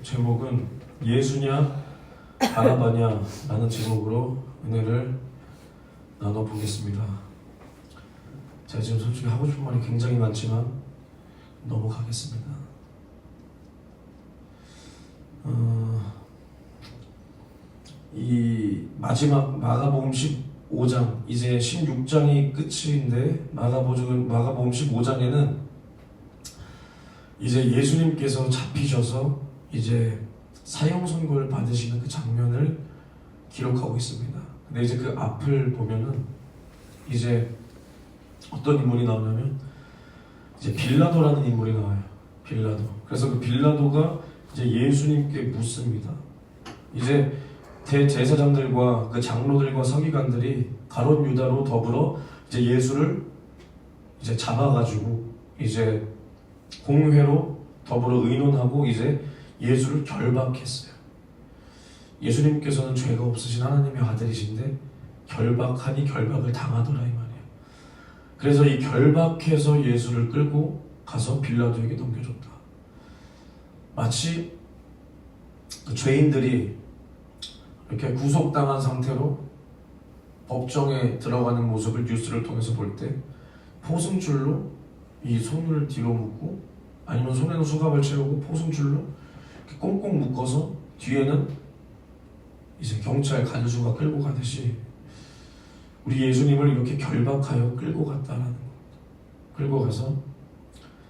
제목은 예수냐 바라바냐 라는 제목으로 은혜를 나눠보겠습니다. 제가 지금 솔직히 하고 싶은 말이 굉장히 많지만 넘어가겠습니다. 이 마지막 마가복음 15장, 이제 16장이 끝인데 마가복음 15장에는 이제 예수님께서 잡히셔서 이제 사형 선고를 받으시는 그 장면을 기록하고 있습니다. 근데 이제 그 앞을 보면은 이제 어떤 인물이 나오냐면 이제 빌라도라는 인물이 나와요. 빌라도. 그래서 그 빌라도가 이제 예수님께 묻습니다. 이제 대제사장들과 그 장로들과 서기관들이 가롯 유다로 더불어 이제 예수를 이제 잡아가지고 이제 공회로 더불어 의논하고 이제 예수를 결박했어요. 예수님께서는 죄가 없으신 하나님의 아들이신데 결박하니 결박을 당하더라 이 말이에요. 그래서 이 결박해서 예수를 끌고 가서 빌라도에게 넘겨줬다. 마치 그 죄인들이 이렇게 구속당한 상태로 법정에 들어가는 모습을 뉴스를 통해서 볼 때 포승줄로 이 손을 뒤로 묶고 아니면 손에는 수갑을 채우고 포승줄로 이렇게 꽁꽁 묶어서 뒤에는 이제 경찰 간수가 끌고 가듯이 우리 예수님을 이렇게 결박하여 끌고 갔다라는 것. 끌고 가서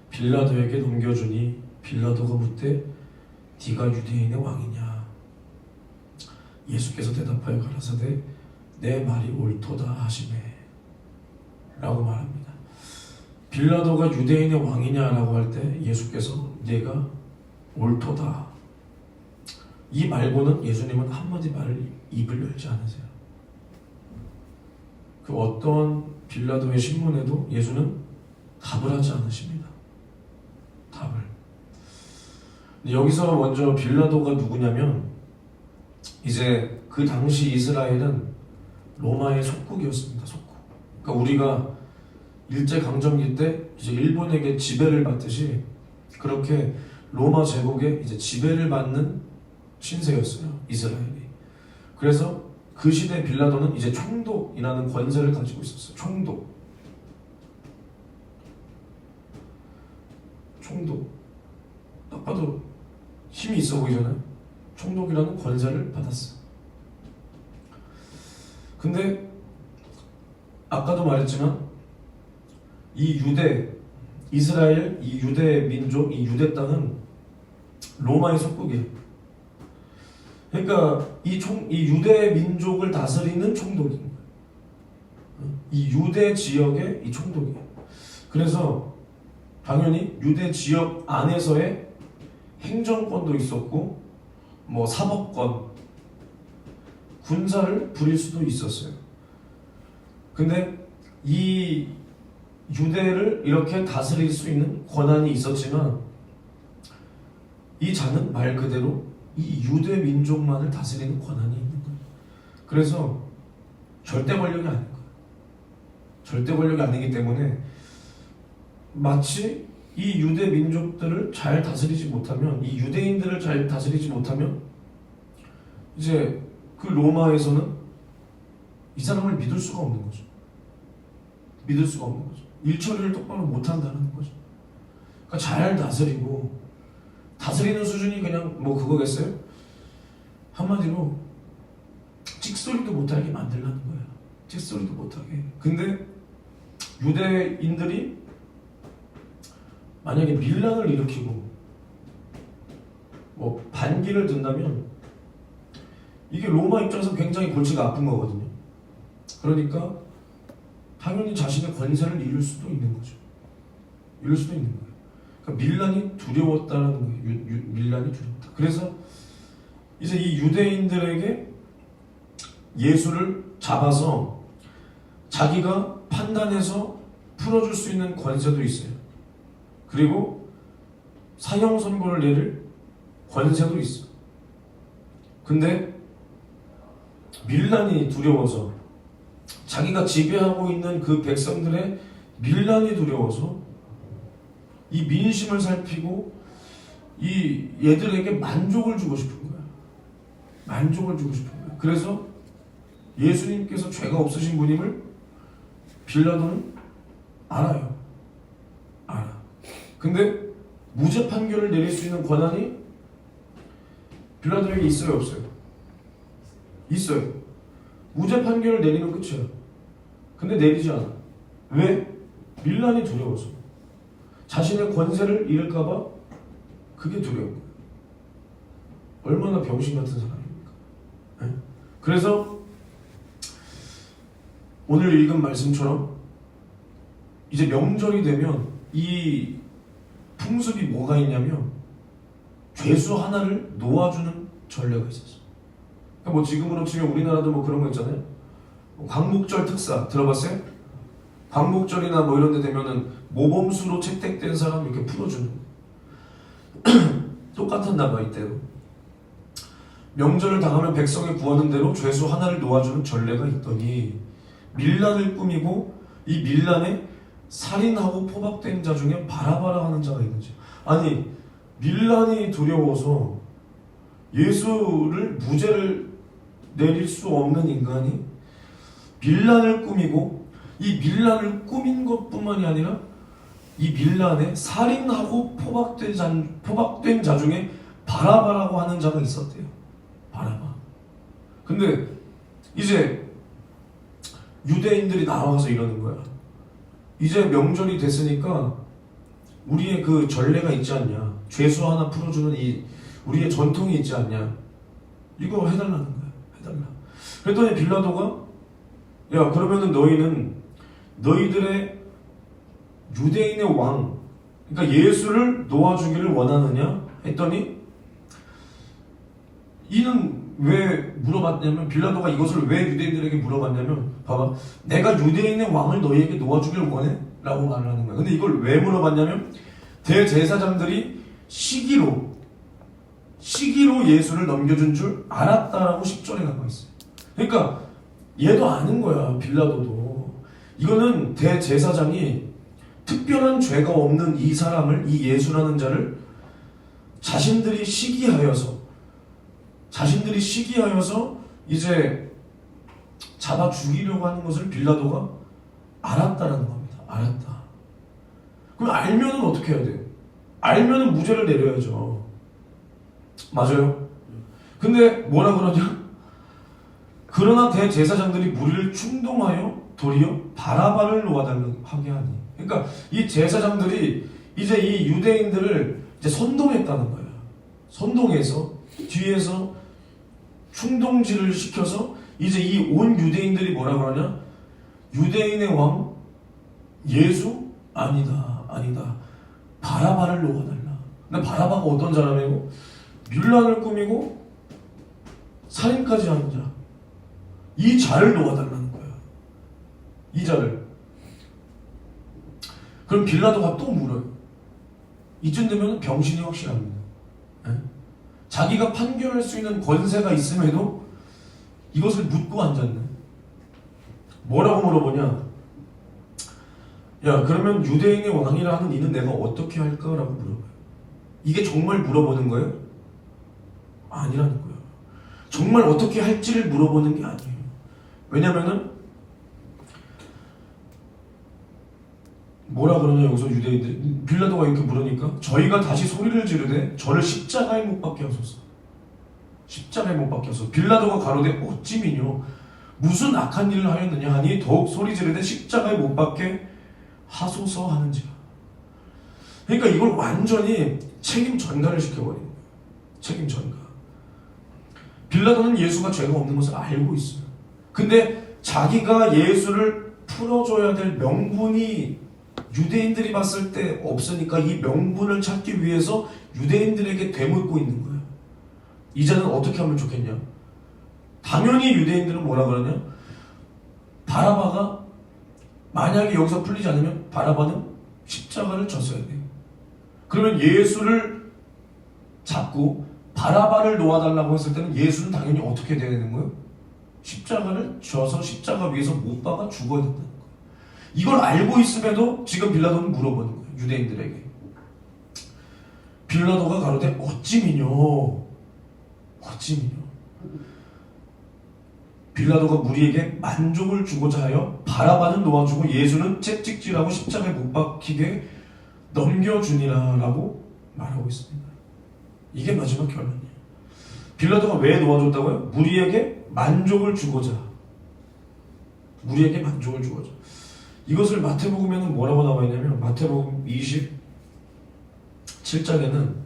빌라도에게 넘겨주니 빌라도가 묻되 네가 유대인의 왕이냐? 예수께서 대답하여 가라사대 내 말이 옳도다 하시매 라고 말합니다. 빌라도가 유대인의 왕이냐라고 할 때 예수께서 네가 옳도다, 이 말고는 예수님은 한마디 말을 입을 열지 않으세요. 그 어떤 빌라도의 신문에도 예수는 답을 하지 않으십니다. 답을. 근데 여기서 먼저 빌라도가 누구냐면 이제 그 당시 이스라엘은 로마의 속국이었습니다. 속국. 그러니까 우리가 일제강점기 때 이제 일본에게 지배를 받듯이 그렇게 로마 제국에 이제 지배를 받는 신세였어요, 이스라엘이. 그래서 그 시대 빌라도는 이제 총독이라는 권세를 가지고 있었어요. 총독. 딱 봐도 힘이 있어 보이잖아요. 총독이라는 권세를 받았어요. 근데 아까도 말했지만 이 이스라엘, 이 유대 민족, 이 유대 땅은 로마의 속국이에요. 그러니까 이 유대 민족을 다스리는 총독인 거예요. 이 유대 지역의 이 총독이에요. 그래서 당연히 유대 지역 안에서의 행정권도 있었고 뭐 사법권, 군사를 부릴 수도 있었어요. 근데 이 유대를 이렇게 다스릴 수 있는 권한이 있었지만 이 자는 말 그대로 이 유대 민족만을 다스리는 권한이 있는 거예요. 그래서 절대 권력이 아닌 거예요. 절대 권력이 아니기 때문에 마치 이 유대 민족들을 잘 다스리지 못하면, 이 유대인들을 잘 다스리지 못하면 이제 그 로마에서는 이 사람을 믿을 수가 없는 거죠. 믿을 수가 없는 거죠. 일처리를 똑바로 못한다는 거죠. 그러니까 잘 다스리고, 다스리는 수준이 그냥 뭐 그거겠어요? 한마디로 찍소리도 못하게 만들라는 거예요. 찍소리도 못하게. 근데 유대인들이 만약에 밀란을 일으키고 뭐 반기를 든다면 이게 로마 입장에서 굉장히 골치가 아픈 거거든요. 그러니까 당연히 자신의 권세를 잃을 수도 있는 거죠. 잃을 수도 있는 거예요. 그러니까 밀란이 두려웠다는 거예요. 밀란이 두렵다. 그래서 이제 이 유대인들에게 예수를 잡아서 자기가 판단해서 풀어줄 수 있는 권세도 있어요. 그리고 사형 선고를 내릴 권세도 있어. 근데 밀란이 두려워서, 자기가 지배하고 있는 그 백성들의 밀란이 두려워서 이 민심을 살피고 이 얘들에게 만족을 주고 싶은 거야. 만족을 주고 싶은 거야. 그래서 예수님께서 죄가 없으신 분임을 빌라도는 알아요. 알아. 근데 무죄 판결을 내릴 수 있는 권한이 빌라도에게 있어요, 없어요? 있어요. 무죄 판결을 내리면 끝이야. 근데 내리지 않아. 왜? 밀란이 두려워서. 자신의 권세를 잃을까봐 그게 두려운 거예요. 얼마나 병신 같은 사람입니까? 네? 그래서 오늘 읽은 말씀처럼 이제 명절이 되면 이 풍습이 뭐가 있냐면 죄수 하나를 놓아주는 전례가 있었어. 그러니까 뭐 지금으로 치면 우리나라도 뭐 그런 거 있잖아요. 광복절 특사 들어봤어요? 광복절이나 뭐 이런 데 되면은 모범수로 채택된 사람 이렇게 풀어주는 똑같았나 봐. 이때도 명절을 당하면 백성의 구하는 대로 죄수 하나를 놓아주는 전례가 있더니 밀란을 꾸미고 이 밀란에 살인하고 포박된 자 중에 바라바라 하는 자가 있는지. 아니 밀란이 두려워서 예수를 무죄를 내릴 수 없는 인간이 밀란을 꾸미고 이 밀란을 꾸민 것뿐만이 아니라 이 밀란에 살인하고 포박된 자 중에 바라바라고 하는 자가 있었대요. 바라바. 근데 이제 유대인들이 나와서 이러는 거야. 이제 명절이 됐으니까 우리의 그 전례가 있지 않냐, 죄수 하나 풀어주는 이 우리의 전통이 있지 않냐, 이거 해달라는 거야. 해달라. 그랬더니 빌라도가 야 그러면은 너희는 너희들의 유대인의 왕, 그러니까 예수를 놓아주기를 원하느냐 했더니 이는 왜 물어봤냐면, 빌라도가 이것을 왜 유대인들에게 물어봤냐면, 봐봐, 내가 유대인의 왕을 너희에게 놓아주길 원해? 라고 말을 하는 거야. 근데 이걸 왜 물어봤냐면 대제사장들이 시기로 예수를 넘겨준 줄 알았다라고 10절에 나와 있어요. 그러니까 얘도 아는 거야. 빌라도도. 이거는 대제사장이 특별한 죄가 없는 이 사람을, 이 예수라는 자를 자신들이 시기하여서 이제 잡아 죽이려고 하는 것을 빌라도가 알았다라는 겁니다. 알았다. 그럼 알면은 어떻게 해야 돼요? 알면은 무죄를 내려야죠. 맞아요? 근데 뭐라 그러냐? 그러나 대제사장들이 무리를 충동하여 도리어 바라바를 놓아달라고 하게 하니. 그러니까 이 제사장들이 이제 이 유대인들을 이제 선동했다는 거예요. 선동해서 뒤에서 충동질을 시켜서 이제 이 온 유대인들이 뭐라 그러냐? 유대인의 왕 예수? 아니다. 바라바를 놓아달라. 근데 바라바가 어떤 사람이고 밀란을 꾸미고 살인까지 하는 자, 이 자를 놓아달라는 거야. 이 자를. 그럼 빌라도가 또 물어요. 이쯤 되면 병신이 확실합니다. 네? 자기가 판결할 수 있는 권세가 있음에도 이것을 묻고 앉았네. 뭐라고 물어보냐? 야 그러면 유대인의 왕이라 하는 이는 내가 어떻게 할까라고 물어봐요. 이게 정말 물어보는 거예요? 아니라는 거예요. 정말 어떻게 할지를 물어보는 게 아니에요. 왜냐면은 뭐라 그러냐 여기서 유대인들이, 빌라도가 이렇게 물으니까 저희가 다시 소리를 지르되 저를 십자가에 못 박게 하소서. 십자가에 못 박게 하소서. 빌라도가 가로되 어찌미뇨 무슨 악한 일을 하였느냐 하니 더욱 소리 지르되 십자가에 못 박게 하소서 하는지라. 그러니까 이걸 완전히 책임 전가를 시켜버린 거예요. 책임 전가. 빌라도는 예수가 죄가 없는 것을 알고 있어요. 근데 자기가 예수를 풀어줘야 될 명분이 유대인들이 봤을 때 없으니까 이 명분을 찾기 위해서 유대인들에게 되묻고 있는 거예요. 이제는 어떻게 하면 좋겠냐? 당연히 유대인들은 뭐라 그러냐? 바라바가 만약에 여기서 풀리지 않으면 바라바는 십자가를 졌어야 돼요. 그러면 예수를 잡고 바라바를 놓아달라고 했을 때는 예수는 당연히 어떻게 돼야 되는 거예요? 십자가를 져서 십자가 위에서 못 박아 죽어야 된다는 거예요. 이걸 알고 있음에도 지금 빌라도는 물어보는 거예요. 유대인들에게. 빌라도가 가로되 어찌미뇨. 빌라도가 무리에게 만족을 주고자 하여 바라바는 놓아주고 예수는 채찍질하고 십자가에 못 박히게 넘겨주니라 라고 말하고 있습니다. 이게 마지막 결론이에요. 빌라도가 왜 놓아줬다고요? 무리에게 만족을 주고자. 이것을 마태복음에는 뭐라고 나와 있냐면 마태복음 27장에는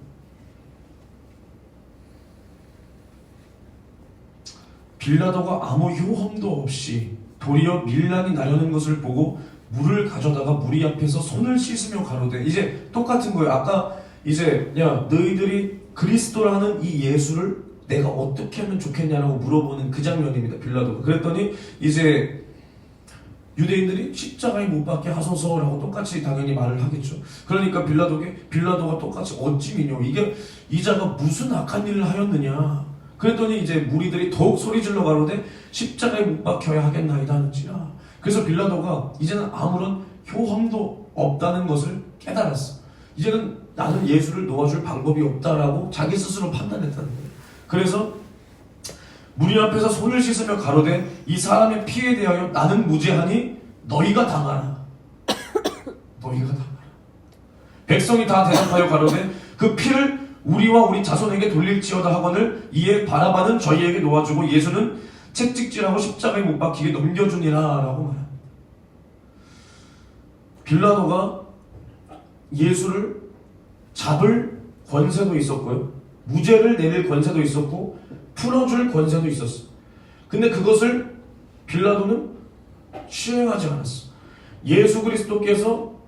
빌라도가 아무 효험도 없이 도리어 밀란이 나려는 것을 보고 물을 가져다가 무리 앞에서 손을 씻으며 가로되, 이제 똑같은 거예요. 아까 이제 야 너희들이 그리스도라는 이 예수를 내가 어떻게 하면 좋겠냐라고 물어보는 그 장면입니다. 빌라도가. 그랬더니 이제 유대인들이 십자가에 못 박게 하소서라고 똑같이 당연히 말을 하겠죠. 그러니까 빌라도가 똑같이 어찌미뇨, 이게 이 자가 무슨 악한 일을 하였느냐. 그랬더니 이제 무리들이 더욱 소리질러 가로되 십자가에 못 박혀야 하겠나이다 하는지라. 그래서 빌라도가 이제는 아무런 효험도 없다는 것을 깨달았어. 이제는 나는 예수를 놓아줄 방법이 없다라고 자기 스스로 판단했다는 거예요. 그래서 무리 앞에서 손을 씻으며 가로되 이 사람의 피에 대하여 나는 무죄하니 너희가 당하라. 백성이 다 대답하여 가로되 그 피를 우리와 우리 자손에게 돌릴지어다 하거늘 이에 바라바는 저희에게 놓아주고 예수는 채찍질하고 십자가에 못 박히게 넘겨주니라 라고 말합니다. 빌라도가 예수를 잡을 권세도 있었고요, 무죄를 내릴 권세도 있었고 풀어줄 권세도 있었어. 근데 그것을 빌라도는 시행하지 않았어. 예수 그리스도께서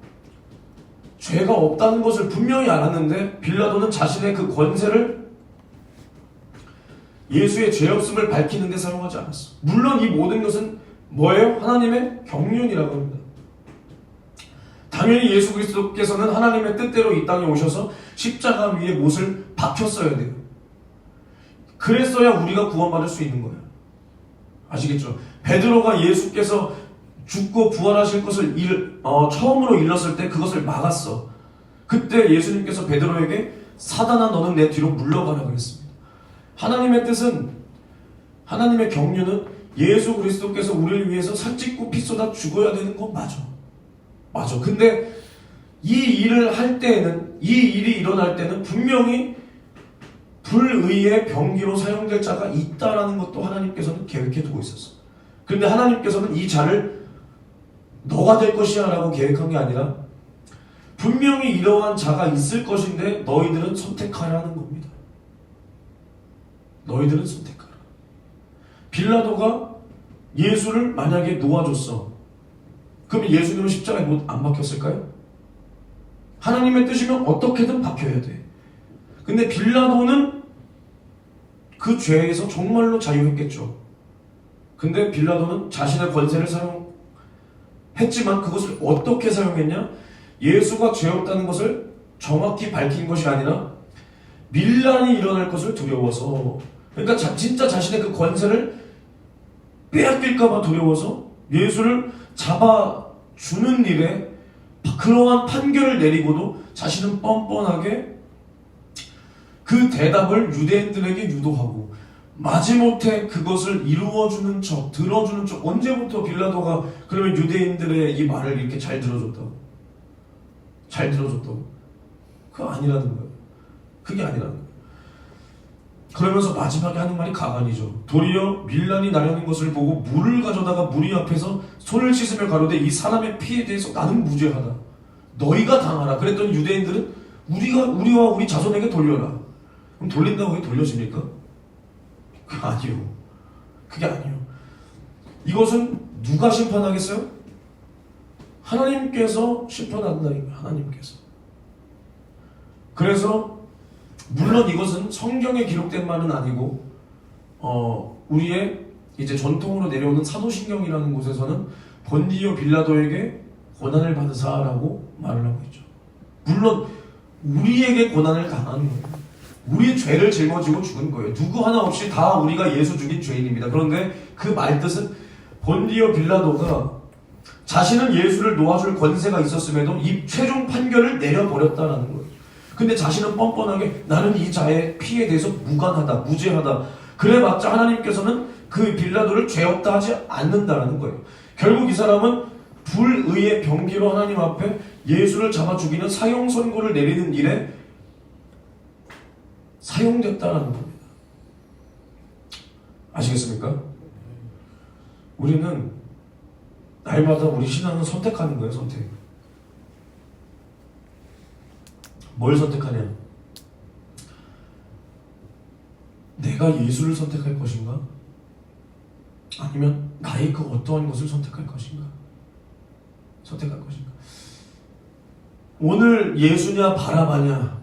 죄가 없다는 것을 분명히 알았는데 빌라도는 자신의 그 권세를 예수의 죄 없음을 밝히는 데 사용하지 않았어. 물론 이 모든 것은 뭐예요? 하나님의 경륜이라고 합니다. 당연히 예수 그리스도께서는 하나님의 뜻대로 이 땅에 오셔서 십자가 위에 못을 박혔어야 돼요. 그랬어야 우리가 구원받을 수 있는 거예요. 아시겠죠? 베드로가 예수께서 죽고 부활하실 것을 처음으로 일렀을 때 그것을 막았어. 그때 예수님께서 베드로에게 사단아 너는 내 뒤로 물러가라 그랬습니다. 하나님의 뜻은, 하나님의 경륜은 예수 그리스도께서 우리를 위해서 살 찢고 피 쏟아 죽어야 되는 건 맞아. 근데 이 일을 할 때에는, 이 일이 일어날 때는 분명히 불의의 병기로 사용될 자가 있다라는 것도 하나님께서는 계획해 두고 있었어. 그런데 하나님께서는 이 자를 너가 될 것이야 라고 계획한 게 아니라 분명히 이러한 자가 있을 것인데 너희들은 선택하라는 겁니다. 너희들은 선택하라. 빌라도가 예수를 만약에 놓아줬어. 그럼 예수님은 십자가에 안 박혔을까요? 하나님의 뜻이면 어떻게든 박혀야 돼. 근데 빌라도는 그 죄에서 정말로 자유했겠죠. 근데 빌라도는 자신의 권세를 사용했지만 그것을 어떻게 사용했냐? 예수가 죄 없다는 것을 정확히 밝힌 것이 아니라 밀란이 일어날 것을 두려워서, 그러니까 진짜 자신의 그 권세를 빼앗길까봐 두려워서 예수를 잡아주는 일에 그러한 판결을 내리고도 자신은 뻔뻔하게 그 대답을 유대인들에게 유도하고 마지못해 그것을 이루어주는 척, 들어주는 척. 언제부터 빌라도가 그러면 유대인들의 이 말을 이렇게 잘 들어줬다고? 그거 아니라는 거예요. 그게 아니라는 거예요. 그러면서 마지막에 하는 말이 가관이죠. 도리어 밀란이 나려는 것을 보고 물을 가져다가 무리 앞에서 손을 씻으며 가로되 이 사람의 피에 대해서 나는 무죄하다. 너희가 당하라. 그랬더니 유대인들은 우리와 우리 자손에게 돌려라. 그럼 돌린다고 그게 돌려집니까? 그게 아니요. 이것은 누가 심판하겠어요? 하나님께서 심판한다. 하나님께서. 그래서 물론 이것은 성경에 기록된 말은 아니고 우리의 이제 전통으로 내려오는 사도신경이라는 곳에서는 본디오 빌라도에게 고난을 받으사라고 말을 하고 있죠. 물론 우리에게 고난을 당한 거예요. 우리의 죄를 짊어지고 죽은 거예요. 누구 하나 없이 다 우리가 예수 죽인 죄인입니다. 그런데 그 말뜻은 본디오 빌라도가 자신은 예수를 놓아줄 권세가 있었음에도 이 최종 판결을 내려버렸다는 거예요. 근데 자신은 뻔뻔하게 나는 이 자의 피에 대해서 무관하다, 무죄하다. 그래봤자 하나님께서는 그 빌라도를 죄 없다 하지 않는다라는 거예요. 결국 이 사람은 불의의 병기로 하나님 앞에 예수를 잡아 죽이는 사형 선고를 내리는 일에 사용됐다라는 겁니다. 아시겠습니까? 우리는 날마다 우리 신앙은 선택하는 거예요. 선택. 뭘 선택하냐? 내가 예수를 선택할 것인가? 아니면 나의 그 어떠한 것을 선택할 것인가? 선택할 것인가? 오늘 예수냐 바라바냐?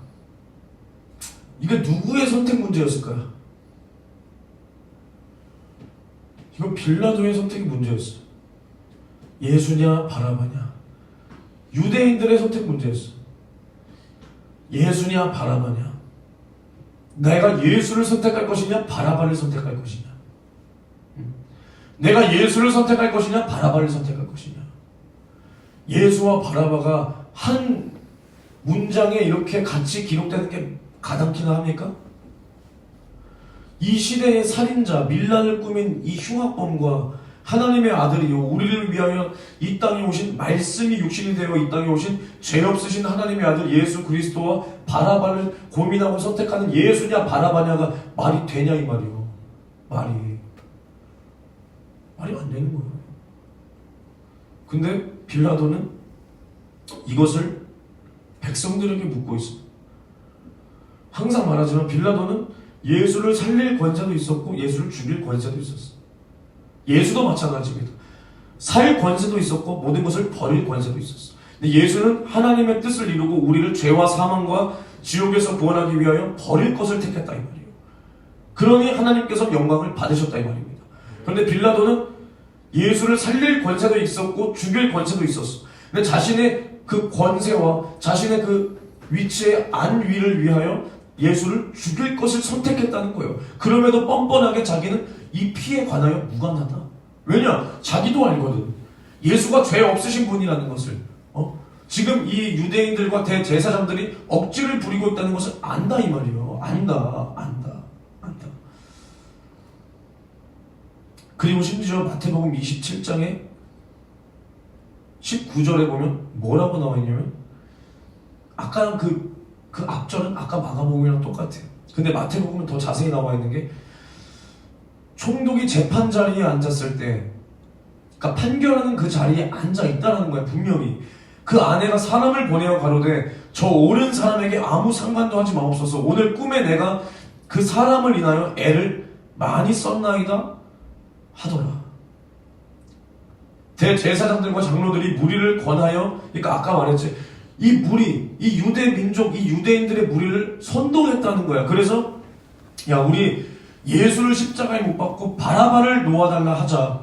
이게 누구의 선택 문제였을까요? 이건 빌라도의 선택이 문제였어. 예수냐 바라바냐? 유대인들의 선택 문제였어. 예수냐 바라바냐? 내가 예수를 선택할 것이냐 바라바를 선택할 것이냐? 내가 예수를 선택할 것이냐 바라바를 선택할 것이냐? 예수와 바라바가 한 문장에 이렇게 같이 기록되는 게 가당키나 합니까? 이 시대의 살인자, 밀란을 꾸민 이 흉악범과 하나님의 아들이요 우리를 위하여 이 땅에 오신 말씀이 육신이 되어 이 땅에 오신 죄 없으신 하나님의 아들 예수 그리스도와 바라바를 고민하고 선택하는 예수냐 바라바냐가 말이 되냐 이 말이요. 말이 안 되는 거예요. 근데 빌라도는 이것을 백성들에게 묻고 있어. 항상 말하지만 빌라도는 예수를 살릴 권세도 있었고 예수를 죽일 권세도 있었어. 예수도 마찬가지입니다. 살 권세도 있었고 모든 것을 버릴 권세도 있었어. 근데 예수는 하나님의 뜻을 이루고 우리를 죄와 사망과 지옥에서 구원하기 위하여 버릴 것을 택했다 이 말이에요. 그러니 하나님께서 영광을 받으셨다 이 말입니다. 그런데 빌라도는 예수를 살릴 권세도 있었고 죽일 권세도 있었어. 근데 자신의 그 권세와 자신의 그 위치의 안위를 위하여 예수를 죽일 것을 선택했다는 거예요. 그럼에도 뻔뻔하게 자기는 이 피에 관하여 무관하다. 왜냐? 자기도 알거든. 예수가 죄 없으신 분이라는 것을. 지금 이 유대인들과 대제사장들이 억지를 부리고 있다는 것을 안다 이 말이에요. 안다. 그리고 심지어 마태복음 27장에 19절에 보면 뭐라고 나와 있냐면 아까 그 앞절은 아까 마가복음이랑 똑같아요. 근데 마태복음은 더 자세히 나와 있는 게 총독이 재판 자리에 앉았을 때 그러니까 판결하는 그 자리에 앉아 있다라는 거야. 분명히 그 아내가 사람을 보내어 가로되 저 옳은 사람에게 아무 상관도 하지 마옵소서. 오늘 꿈에 내가 그 사람을 인하여 애를 많이 썼나이다 하더라. 대제사장들과 장로들이 무리를 권하여 그러니까 아까 말했지 이 무리, 이 유대 민족, 이 유대인들의 무리를 선동했다는 거야. 그래서 야 우리 예수를 십자가에 못 박고 바라바를 놓아달라 하자.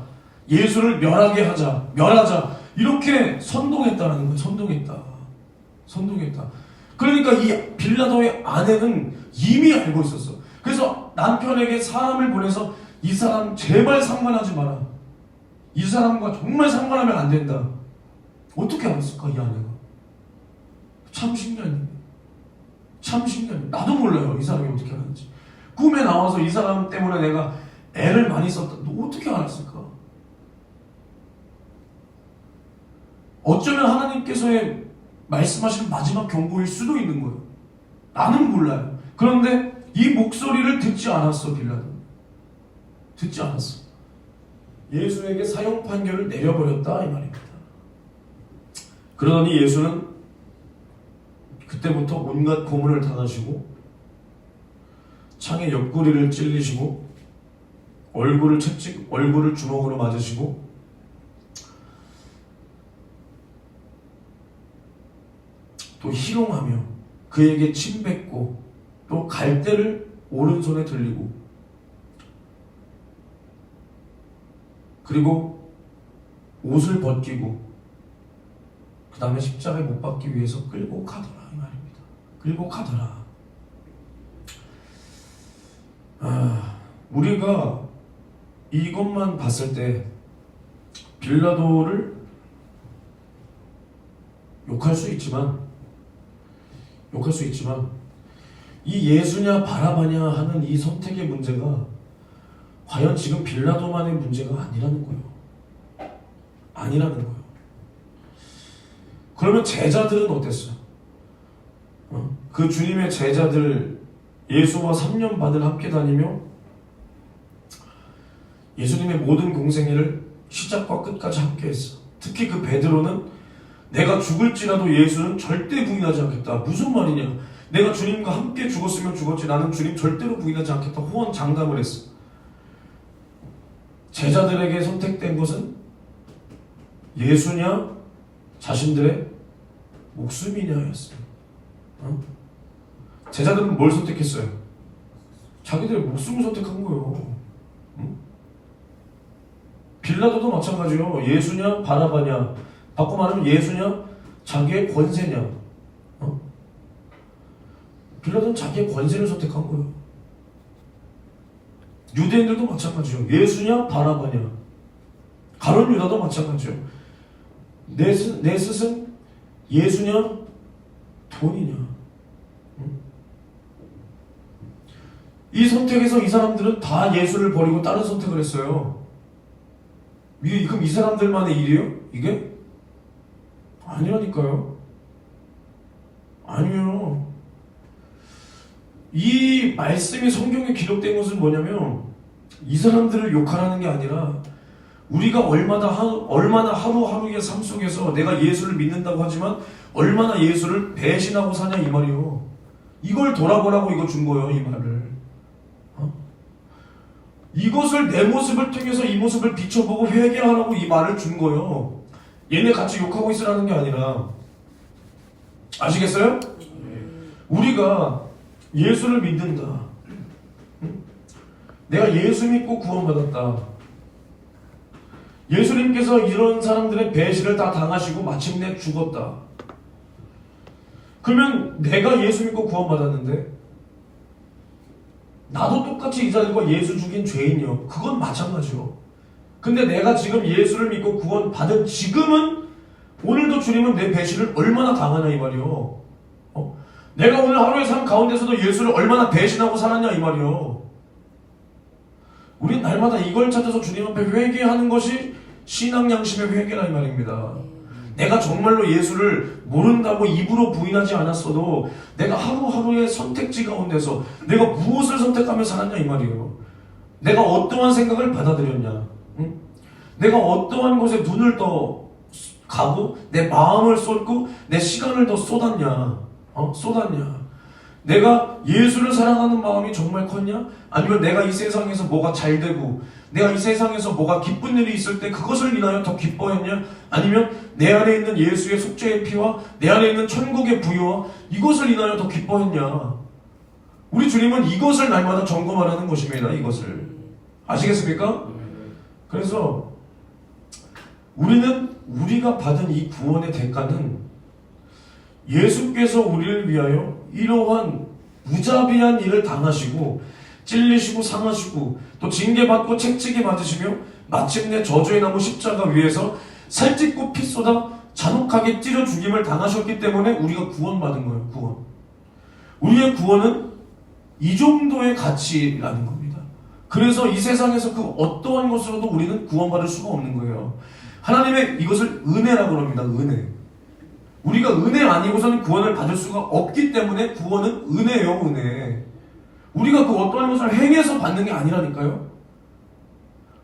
예수를 멸하자. 이렇게 선동했다는 거야. 선동했다. 그러니까 이 빌라도의 아내는 이미 알고 있었어. 그래서 남편에게 사람을 보내서 이 사람 제발 상관하지 마라. 이 사람과 정말 상관하면 안 된다. 어떻게 알았을까 이 아내가? 참 신기하네. 나도 몰라요. 이 사람이 어떻게 알았는지. 꿈에 나와서 이 사람 때문에 내가 애를 많이 썼다. 너 어떻게 알았을까? 어쩌면 하나님께서의 말씀하시는 마지막 경고일 수도 있는 거예요. 나는 몰라요. 그런데 이 목소리를 듣지 않았어. 빌라도. 듣지 않았어. 예수에게 사형 판결을 내려버렸다 이 말입니다. 그러더니 예수는 그때부터 온갖 고문을 당하시고 창에 옆구리를 찔리시고 얼굴을 주먹으로 맞으시고 또 희롱하며 그에게 침 뱉고 또 갈대를 오른손에 들리고 그리고 옷을 벗기고 그 다음에 십자가에 못 박기 위해서 끌고 가더라 이 말입니다. 끌고 가더라. 우리가 이것만 봤을 때 빌라도를 욕할 수 있지만 욕할 수 있지만 이 예수냐 바라바냐 하는 이 선택의 문제가 과연 지금 빌라도만의 문제가 아니라는 거예요. 아니라는 거예요. 그러면 제자들은 어땠어요? 그 주님의 제자들 예수와 3년 반을 함께 다니며 예수님의 모든 공생애를 시작과 끝까지 함께 했어. 특히 그 베드로는 내가 죽을지라도 예수는 절대 부인하지 않겠다. 무슨 말이냐? 내가 주님과 함께 죽었으면 죽었지 나는 주님 절대로 부인하지 않겠다. 호언 장담을 했어. 제자들에게 선택된 것은 예수냐 자신들의 목숨이냐였어요. 제자들은 뭘 선택했어요? 자기들의 목숨을 선택한 거예요. 빌라도도 마찬가지요. 예수냐 바라바냐. 바꿔 말하면 예수냐 자기의 권세냐. 빌라도는 자기의 권세를 선택한 거예요. 유대인들도 마찬가지요. 예수냐 바라바냐. 가룟 유다도 마찬가지요. 내 스승 예수냐 돈이냐. 이 선택에서 이 사람들은 다 예수를 버리고 다른 선택을 했어요. 이게 그럼 이 사람들만의 일이에요? 이게? 아니라니까요. 아니에요. 이 말씀이 성경에 기록된 것은 뭐냐면 이 사람들을 욕하라는 게 아니라 우리가 얼마나 하루하루의 삶 속에서 내가 예수를 믿는다고 하지만 얼마나 예수를 배신하고 사냐 이 말이요. 이걸 돌아보라고 이거 준 거예요. 이 말을. 이것을 내 모습을 통해서 이 모습을 비춰보고 회개하라고 이 말을 준 거예요. 얘네 같이 욕하고 있으라는 게 아니라. 아시겠어요? 우리가 예수를 믿는다. 내가 예수 믿고 구원받았다. 예수님께서 이런 사람들의 배신을 다 당하시고 마침내 죽었다. 그러면 내가 예수 믿고 구원받았는데 나도 똑같이 이 자들과 예수 죽인 죄인이요. 그건 마찬가지요. 근데 내가 지금 예수를 믿고 구원받은 지금은 오늘도 주님은 내 배신을 얼마나 당하냐 이 말이요. 내가 오늘 하루의 삶 가운데서도 예수를 얼마나 배신하고 살았냐 이 말이요. 우린 날마다 이걸 찾아서 주님 앞에 회개하는 것이 신앙 양심의 회개라 이 말입니다. 내가 정말로 예수를 모른다고 입으로 부인하지 않았어도 내가 하루하루의 선택지 가운데서 내가 무엇을 선택하며 살았냐 이 말이에요. 내가 어떠한 생각을 받아들였냐. 내가 어떠한 곳에 눈을 더 가고 내 마음을 쏟고 내 시간을 더 쏟았냐. 쏟았냐. 내가 예수를 사랑하는 마음이 정말 컸냐? 아니면 내가 이 세상에서 뭐가 잘 되고 내가 이 세상에서 뭐가 기쁜 일이 있을 때 그것을 인하여 더 기뻐했냐? 아니면 내 안에 있는 예수의 속죄의 피와 내 안에 있는 천국의 부유와 이것을 인하여 더 기뻐했냐? 우리 주님은 이것을 날마다 점검하라는 것입니다. 이것을. 아시겠습니까? 그래서 우리가 받은 이 구원의 대가는 예수께서 우리를 위하여 이러한 무자비한 일을 당하시고 찔리시고 상하시고 또 징계받고 채찍에 맞으시며 마침내 저주의 나무 십자가 위에서 살찢고 피 쏟아 잔혹하게 찌려 죽임을 당하셨기 때문에 우리가 구원받은 거예요. 구원. 우리의 구원은 이 정도의 가치라는 겁니다. 그래서 이 세상에서 그 어떠한 것으로도 우리는 구원받을 수가 없는 거예요. 하나님의 이것을 은혜라고 합니다. 은혜. 우리가 은혜 아니고서는 구원을 받을 수가 없기 때문에 구원은 은혜예요. 은혜. 우리가 그 어떠한 것을 행해서 받는 게 아니라니까요.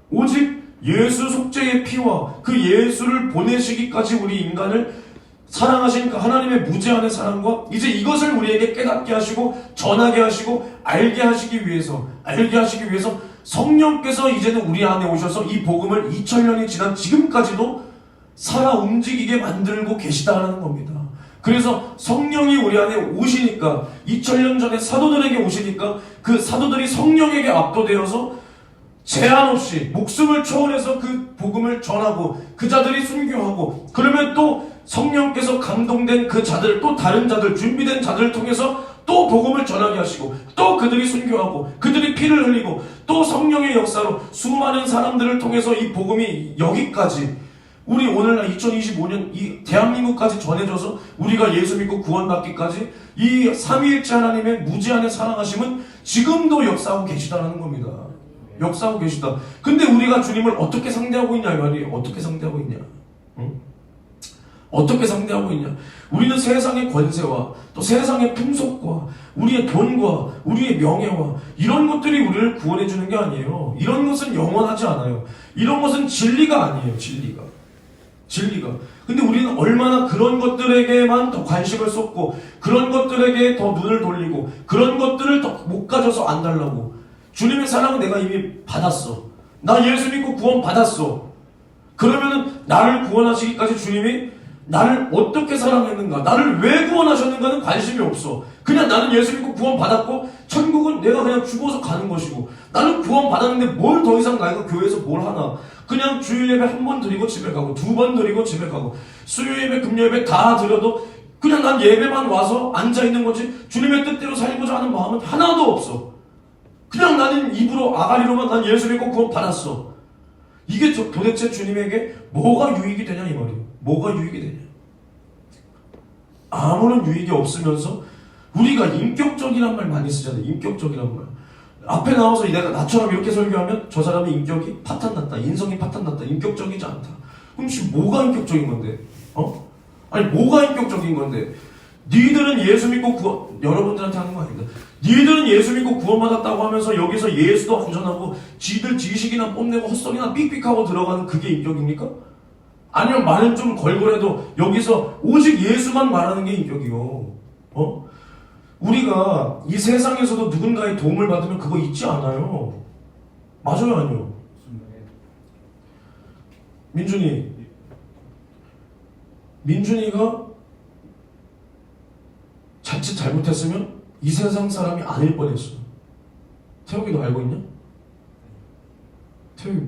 오직 예수 속죄의 피와 그 예수를 보내시기까지 우리 인간을 사랑하신 그 하나님의 무제한의 사랑과 이제 이것을 우리에게 깨닫게 하시고 전하게 하시고 알게 하시기 위해서 성령께서 이제는 우리 안에 오셔서 이 복음을 2000년이 지난 지금까지도 살아 움직이게 만들고 계시다라는 겁니다. 그래서 성령이 우리 안에 오시니까 2000년 전에 사도들에게 오시니까 그 사도들이 성령에게 압도되어서 제한 없이 목숨을 초월해서 그 복음을 전하고 그 자들이 순교하고 그러면 또 성령께서 감동된 그 자들 또 다른 자들 준비된 자들을 통해서 또 복음을 전하게 하시고 또 그들이 순교하고 그들이 피를 흘리고 또 성령의 역사로 수많은 사람들을 통해서 이 복음이 여기까지 우리 오늘날 2025년 이 대한민국까지 전해져서 우리가 예수 믿고 구원받기까지 이 삼위일체 하나님의 무제한의 사랑하심은 지금도 역사하고 계시다는 겁니다. 역사하고 계시다. 근데 우리가 주님을 어떻게 상대하고 있냐 이 말이에요. 어떻게 상대하고 있냐? 응? 어떻게 상대하고 있냐? 우리는 세상의 권세와 또 세상의 풍속과 우리의 돈과 우리의 명예와 이런 것들이 우리를 구원해 주는 게 아니에요. 이런 것은 영원하지 않아요. 이런 것은 진리가 아니에요. 진리가. 근데 우리는 얼마나 그런 것들에게만 더 관심을 쏟고 그런 것들에게 더 눈을 돌리고 그런 것들을 더 못 가져서 안 달라고. 주님의 사랑은 내가 이미 받았어. 나 예수 믿고 구원 받았어. 그러면은 나를 구원하시기까지 주님이 나를 어떻게 사랑했는가, 나를 왜 구원하셨는가는 관심이 없어. 그냥 나는 예수 믿고 구원 받았고 천국은 내가 그냥 죽어서 가는 것이고, 나는 구원 받았는데 뭘 더 이상 내가 교회에서 뭘 하나. 그냥 주일 예배 한 번 드리고 집에 가고, 두 번 드리고 집에 가고, 수요 예배, 금요 예배 다 드려도 그냥 난 예배만 와서 앉아 있는 거지 주님의 뜻대로 살고자 하는 마음은 하나도 없어. 그냥 나는 입으로 아가리로만 난 예수 믿고 구원 받았어. 이게 도대체 주님에게 뭐가 유익이 되냐 이 말이에요. 뭐가 유익이 되냐. 아무런 유익이 없으면서 우리가 인격적이란 말 많이 쓰잖아요. 인격적이란 말. 앞에 나와서 내가 나처럼 이렇게 설교하면 저 사람의 인격이 파탄났다. 인성이 파탄났다. 인격적이지 않다. 그럼 지금 뭐가 인격적인 건데? 아니 뭐가 인격적인 건데? 니들은 예수 믿고 구원, 여러분들한테 하는 거 아닙니다. 니들은 예수 믿고 구원받았다고 하면서 여기서 예수도 안전하고 지들 지식이나 뽐내고 헛소리나 삑삑하고 들어가는 그게 인격입니까? 아니면 말은 좀 걸고라도 여기서 오직 예수만 말하는 게 인격이요. 우리가 이 세상에서도 누군가의 도움을 받으면 그거 잊지 않아요. 맞아요, 아니요? 민준이가 자칫 잘못했으면 이 세상 사람이 아닐 뻔했어. 태욱이 너 알고 있냐? 태욱이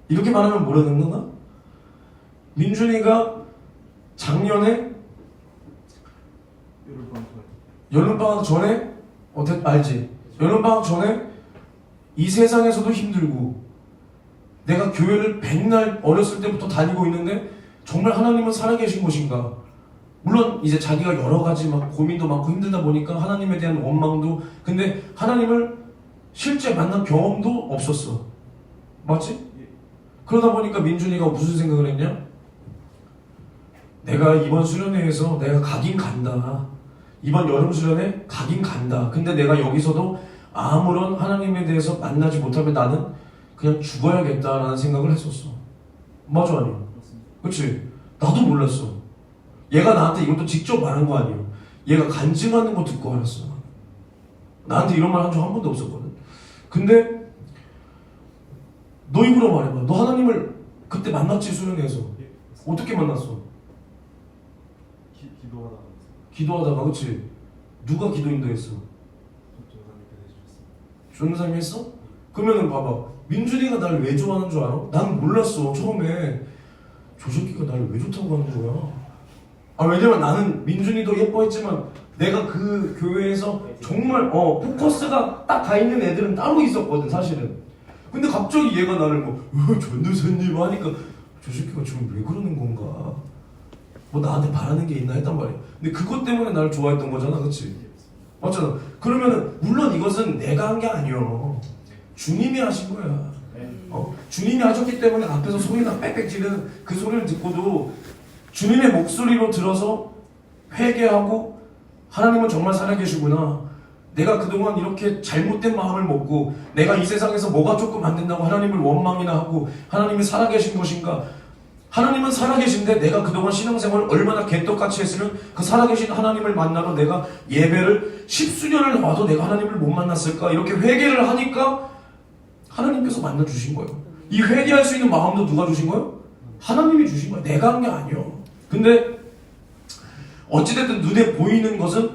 이렇게 말하면 모르는 건가? 민준이가 작년에 여름방학 전에 알지? 여름방학 전에 이 세상에서도 힘들고 내가 교회를 백날 어렸을 때부터 다니고 있는데 정말 하나님은 살아계신 것인가? 물론 이제 자기가 여러 가지 막 고민도 많고 힘들다 보니까 하나님에 대한 원망도, 근데 하나님을 실제 만난 경험도 없었어. 맞지? 그러다 보니까 민준이가 무슨 생각을 했냐? 내가 이번 수련회에서 내가 가긴 간다. 이번 여름 수련회 가긴 간다. 근데 내가 여기서도 아무런 하나님에 대해서 만나지 못하면 나는 그냥 죽어야겠다라는 생각을 했었어. 맞아, 아니야? 그치? 나도 몰랐어. 얘가 나한테 이것도 직접 말한 거 아니에요. 얘가 간증하는 거 듣고 알았어. 나한테 이런 말 한 적 한 번도 없었거든. 근데 너 입으로 말해봐. 너 하나님을 그때 만났지, 수련회에서? 어떻게 만났어? 기도하다가, 그치? 누가 기도 인도했어? 전도사님이 했어? 그러면은 봐봐. 민준이가 날 왜 좋아하는 줄 알아? 난 몰랐어. 처음에 저 새끼가 나를 왜 좋다고 하는 거야. 왜냐면 나는 민준이도 예뻐했지만 내가 그 교회에서 정말 포커스가 딱 가 있는 애들은 따로 있었거든, 사실은. 근데 갑자기 얘가 나를 전도사님 하니까 저 새끼가 지금 왜 그러는 건가? 뭐 나한테 바라는 게 있나 했단 말이야. 근데 그것 때문에 나를 좋아했던 거잖아, 그치? 맞잖아. 그러면은 물론 이것은 내가 한 게 아니요. 주님이 하신 거야. 주님이 하셨기 때문에 앞에서 소리나 빽빽 지르는 그 소리를 듣고도 주님의 목소리로 들어서 회개하고 하나님은 정말 살아계시구나. 내가 그동안 이렇게 잘못된 마음을 먹고 내가 이 세상에서 뭐가 조금 안 된다고 하나님을 원망이나 하고 하나님이 살아계신 것인가? 하나님은 살아계신데 내가 그동안 신앙생활을 얼마나 개떡같이 했으면 그 살아계신 하나님을 만나러 내가 예배를 10수년을 와도 내가 하나님을 못 만났을까? 이렇게 회개를 하니까 하나님께서 만나주신 거예요. 이 회개할 수 있는 마음도 누가 주신 거예요? 하나님이 주신 거예요. 내가 한 게 아니에요. 근데 어찌됐든 눈에 보이는 것은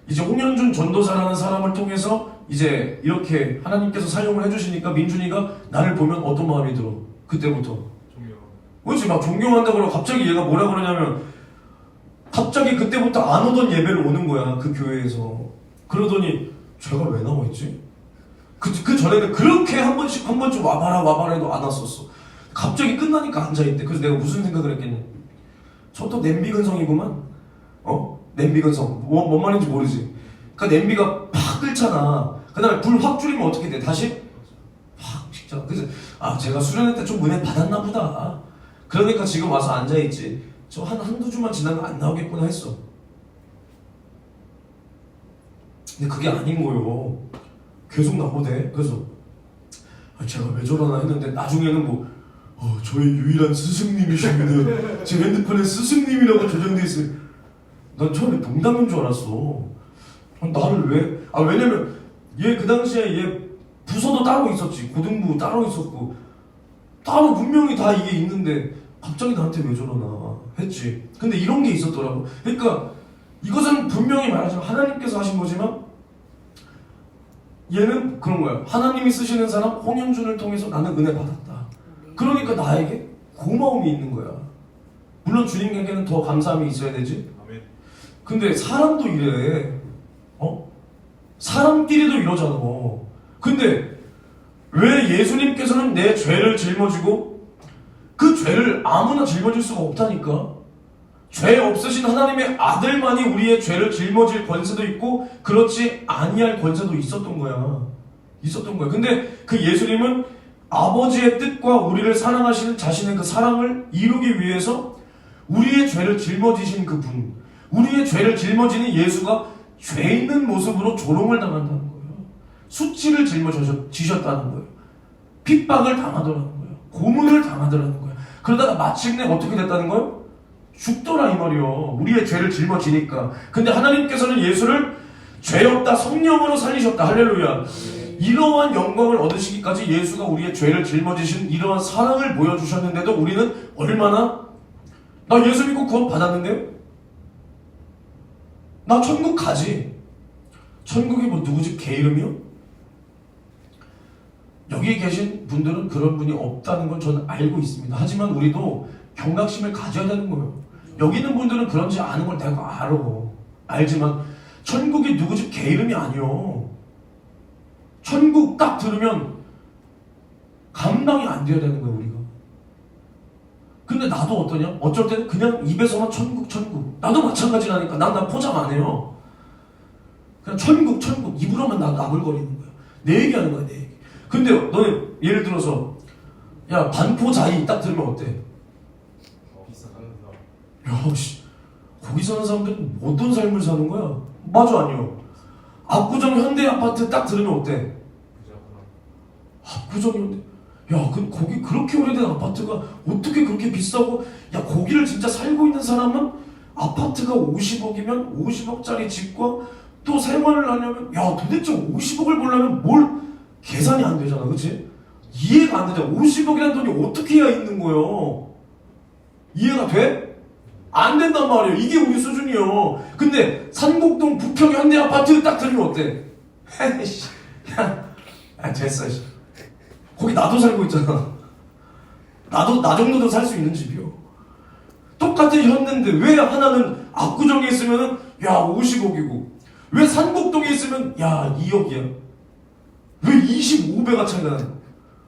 이제 홍현준 전도사라는 사람을 통해서 이제 이렇게 하나님께서 사용을 해주시니까 민준이가 나를 보면 어떤 마음이 들어? 그때부터 그렇지, 막 존경한다고 그러고 갑자기 얘가 뭐라 그러냐면 갑자기 그때부터 안 오던 예배를 오는 거야, 그 교회에서. 그러더니 제가 왜 나와있지? 그 전에는 그렇게 한 번쯤 와봐라 해도 안 왔었어. 갑자기 끝나니까 앉아있대. 그래서 내가 무슨 생각을 했겠냐, 저또 냄비 근성이구만. 냄비 근성. 뭔 말인지 모르지. 그러니까 냄비가 팍 끓잖아. 그 다음에 불 확 줄이면 어떻게 돼? 다시 확 식잖아. 그래서 제가 수련회 때 좀 은혜 받았나 보다. 그러니까 지금 와서 앉아있지. 저 한두 주만 지나면 안 나오겠구나 했어. 근데 그게 아닌 거예요. 계속 나오대. 그래서 제가 왜 저러나 했는데 나중에는 저의 유일한 스승님이십니다. 제 핸드폰에 스승님이라고 저장돼 있어요. 난 처음에 농담인 줄 알았어. 나를 왜? 왜냐면 얘 그 당시에 얘 부서도 따로 있었지. 고등부 따로 있었고 따로 분명히 다 이게 있는데 갑자기 나한테 왜 저러나 했지. 근데 이런 게 있었더라고. 그러니까 이것은 분명히 말하자면 하나님께서 하신 거지만 얘는 그런 거야. 하나님이 쓰시는 사람 홍영준을 통해서 나는 은혜 받았다. 그러니까 나에게 고마움이 있는 거야. 물론 주님에게는 더 감사함이 있어야 되지. 근데 사람도 이래. 사람끼리도 이러잖아. 근데 왜 예수님께서는 내 죄를 짊어지고 그 죄를 아무나 짊어질 수가 없다니까. 죄 없으신 하나님의 아들만이 우리의 죄를 짊어질 권세도 있고 그렇지 아니할 권세도 있었던 거야. 근데 그 예수님은 아버지의 뜻과 우리를 사랑하시는 자신의 그 사랑을 이루기 위해서 우리의 죄를 짊어지신 그분, 우리의 죄를 짊어지는 예수가 죄 있는 모습으로 조롱을 당한다는 거예요. 수치를 짊어지셨다는 거예요. 핍박을 당하더라는 거예요. 고문을 당하더라는 거예요. 그러다가 마침내 어떻게 됐다는 거예요? 죽더라 이 말이요. 우리의 죄를 짊어지니까. 근데 하나님께서는 예수를 죄 없다 성령으로 살리셨다. 할렐루야. 이러한 영광을 얻으시기까지 예수가 우리의 죄를 짊어지신 이러한 사랑을 보여주셨는데도 우리는 얼마나 나 예수 믿고 구원 받았는데요? 나 천국 가지. 천국이 누구 집 개 이름이요? 여기 계신 분들은 그런 분이 없다는 건 저는 알고 있습니다. 하지만 우리도 경각심을 가져야 되는 거예요. 여기 있는 분들은 그런지 아는 걸 내가 알지만 천국이 누구 집 개 이름이 아니요. 천국 딱 들으면 감당이 안 돼야 되는 거예요, 우리가. 근데 나도 어떠냐? 어쩔 때는 그냥 입에서만 천국. 나도 마찬가지라니까. 난 포장 안 해요. 그냥 천국. 입으로만 나불거리는 거야. 내 얘기하는 거야, 내 얘기. 근데 너네 예를 들어서 야 반포자이 딱 들으면 어때? 야 씨, 거기 사는 사람들은 어떤 삶을 사는 거야? 맞아 아니요? 압구정 현대아파트 딱 들으면 어때? 압구정 현대. 야, 거기 그렇게 오래된 아파트가 어떻게 그렇게 비싸고, 야, 거기를 진짜 살고 있는 사람은 아파트가 50억이면 50억짜리 집과 또 생활을 하려면, 야, 도대체 50억을 벌려면 뭘 계산이 안 되잖아, 그치? 이해가 안 되잖아. 50억이라는 돈이 어떻게 해야 있는 거예요? 이해가 돼? 안 된단 말이에요. 이게 우리 수준이요. 근데 산곡동 부평 현대아파트 딱 들으면 어때? 에이씨, 야, 됐어, 씨. 거기 나도 살고 있잖아. 나 정도도 살 수 있는 집이요. 똑같은 현대인데 왜 하나는 압구정에 있으면은 야 50억이고 왜 산곡동에 있으면 야 2억이야? 왜 25배가 차이가 나는 거야?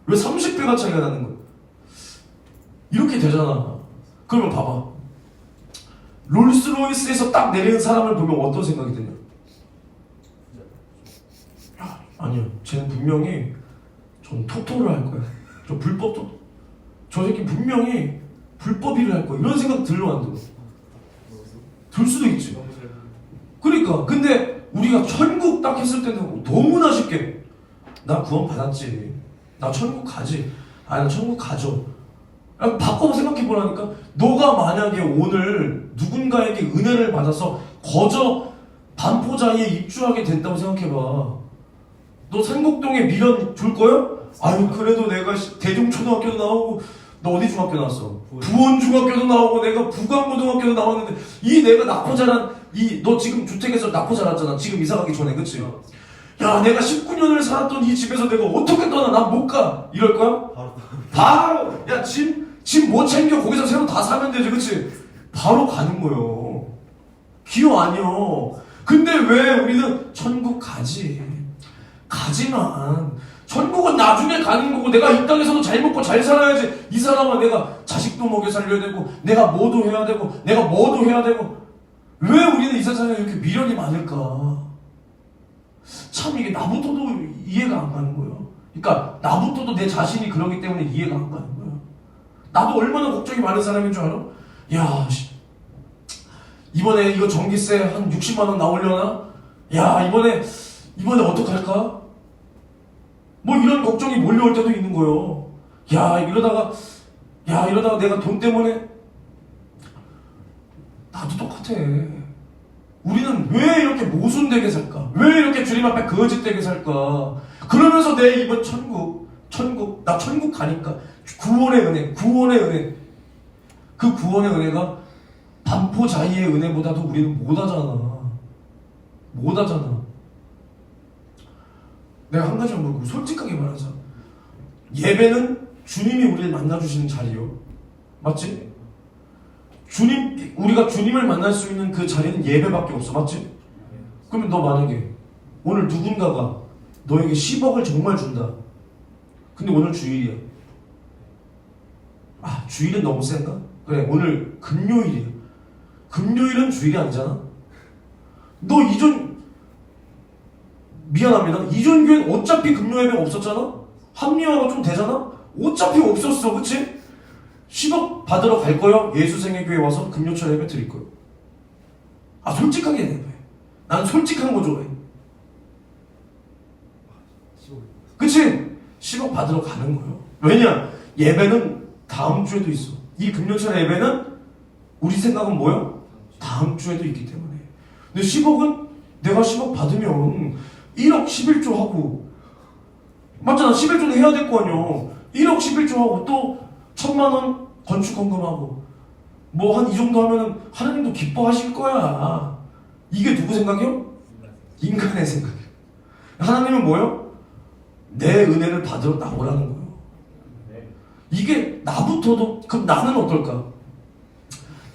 왜 30배가 차이가 나는 거야? 이렇게 되잖아. 그러면 봐봐. 롤스로이스에서 딱 내리는 사람을 보면 어떤 생각이 드냐? 야, 아니요. 쟤는 분명히 전 토토를 할 거야. 저 불법 토토. 저 새끼 분명히 불법 일을 할 거야. 이런 생각 들어 안 들어? 들 수도 있지. 그러니까 근데 우리가 천국 딱 했을 때는 너무나 쉽게 나 구원 받았지. 나 천국 가지. 나 천국 가죠. 바꿔 생각해보라니까. 너가 만약에 오늘 누군가에게 은혜를 받아서 거저 반포자에 입주하게 됐다고 생각해봐. 너 산곡동에 미련 줄 거야? 아유 그래도 내가 대중초등학교도 나오고 너 어디 중학교 나왔어? 부원중학교도 나오고 내가 부강고등학교도 나왔는데 이 내가 낳고 자란 너 지금 주택에서 낳고 자랐잖아. 지금 이사 가기 전에 그치? 야 내가 19년을 살았던 이 집에서 내가 어떻게 떠나? 난 못 가. 이럴 거야? 바로 야 짐 못 챙겨. 거기서 새로 다 사면 되지 그치? 바로 가는 거요. 기여 아니요. 근데 왜 우리는 천국 가지만 천국은 나중에 가는 거고 내가 이 땅에서도 잘 먹고 잘 살아야지. 이 사람은 내가 자식도 먹여 살려야 되고 내가 뭐도 해야 되고 내가 뭐도 해야 되고. 왜 우리는 이 세상에 이렇게 미련이 많을까? 참 이게 나부터도 이해가 안 가는 거예요. 그러니까 나부터도 내 자신이 그러기 때문에 이해가 안 가는 거예요. 나도 얼마나 걱정이 많은 사람인 줄 알아? 야, 이번에 이거 전기세 한 60만 원 나오려나? 야, 이번에 어떡할까? 뭐 이런 걱정이 몰려올 때도 있는 거예요. 이러다가 내가 돈 때문에. 나도 똑같아. 우리는 왜 이렇게 모순되게 살까? 왜 이렇게 주님 앞에 거짓되게 살까? 그러면서 내 이번 나 천국 가니까 구원의 은혜. 그 구원의 은혜가 반포자이의 은혜보다도 우리는 못하잖아. 내가 한 가지만 물고 솔직하게 말하자. 예배는 주님이 우리를 만나주시는 자리요. 맞지? 우리가 주님을 만날 수 있는 그 자리는 예배밖에 없어. 맞지? 그러면 너 만약에 오늘 누군가가 너에게 10억을 정말 준다. 근데 오늘 주일이야. 주일은 너무 센가? 그래, 오늘 금요일이야. 금요일은 주일이 아니잖아? 너 미안합니다. 이전교회는 어차피 금요 예배 없었잖아? 합리화가 좀 되잖아? 어차피 없었어. 그치? 10억 받으러 갈 거요? 예수생애교회 와서 금요철 예배 드릴 거요. 솔직하게 예배. 난 솔직한 거 좋아해. 그치? 10억 받으러 가는 거예요. 왜냐? 예배는 다음 주에도 있어. 이 금요철 예배는 우리 생각은 뭐야? 다음 주에도 있기 때문에. 근데 10억은 내가 10억 받으면 1억 11조 하고, 맞잖아. 11조는 해야 될 거 아니야. 1억 11조 하고 또 1,000만 원 건축 헌금하고 뭐 한 이 정도 하면은 하나님도 기뻐하실 거야. 이게 누구 생각이요? 인간의 생각이요. 하나님은 뭐요? 내 은혜를 받으러 나오라는 거예요. 이게 나부터도. 그럼 나는 어떨까?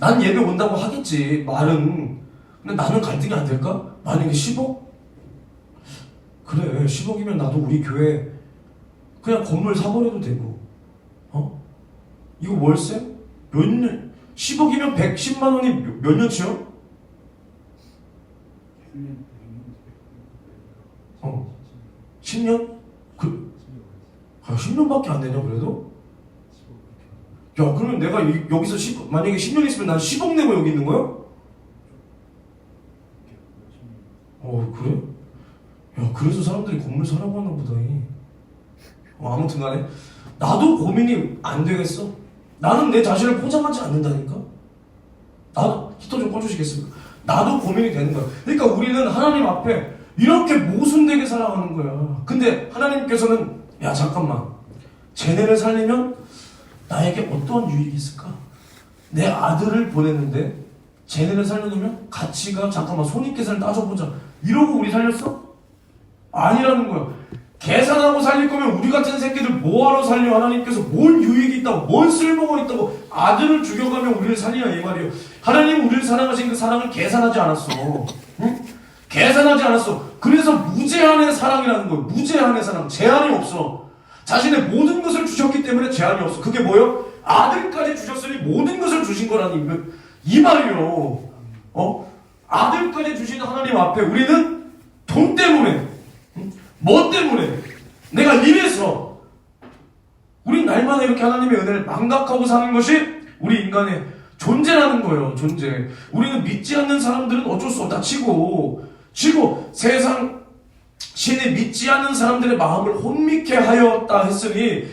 난 예배 온다고 하겠지, 말은. 근데 나는 갈등이 안 될까? 만약에 10억? 그래, 10억이면 나도 우리 교회 그냥 건물 사버려도 되고. 이거 월세? 몇 년? 10억이면 110만 원이 몇 년치요? 10년? 10년밖에 안 되냐 그래도? 야, 그러면 내가 여기서 만약에 10년 있으면 난 10억 내고 여기 있는 거야? 그래? 야, 그래서 사람들이 건물 사라고 하나 보다. 아무튼 간에 나도 고민이 안 되겠어. 나는 내 자신을 포장하지 않는다니까. 나도 히터 좀 꺼주시겠습니까? 나도 고민이 되는 거야. 그러니까 우리는 하나님 앞에 이렇게 모순되게 살아가는 거야. 근데 하나님께서는 야, 잠깐만, 쟤네를 살리면 나에게 어떠한 유익이 있을까? 내 아들을 보냈는데 쟤네를 살려놓으면 가치가, 잠깐만, 손익계산을 따져보자, 이러고 우리 살렸어? 아니라는 거야. 계산하고 살릴 거면 우리 같은 새끼들 뭐하러 살려? 하나님께서 뭔 유익이 있다고, 뭔 쓸모가 있다고 아들을 죽여가면 우리를 살리냐, 이 말이에요. 하나님은 우리를 사랑하신 그 사랑을 계산하지 않았어. 응? 계산하지 않았어. 그래서 무제한의 사랑이라는 거예요. 무제한의 사랑. 제한이 없어. 자신의 모든 것을 주셨기 때문에 제한이 없어. 그게 뭐예요? 아들까지 주셨으니 모든 것을 주신 거라니, 이 말이요. 아들까지 주신 하나님 앞에 우리는 돈 때문에, 뭐 때문에, 내가 이래서, 우린 날마다 이렇게 하나님의 은혜를 망각하고 사는 것이 우리 인간의 존재라는 거예요. 존재. 우리는 믿지 않는 사람들은 어쩔 수 없다 치고 세상 신이 믿지 않는 사람들의 마음을 혼미케 하였다 했으니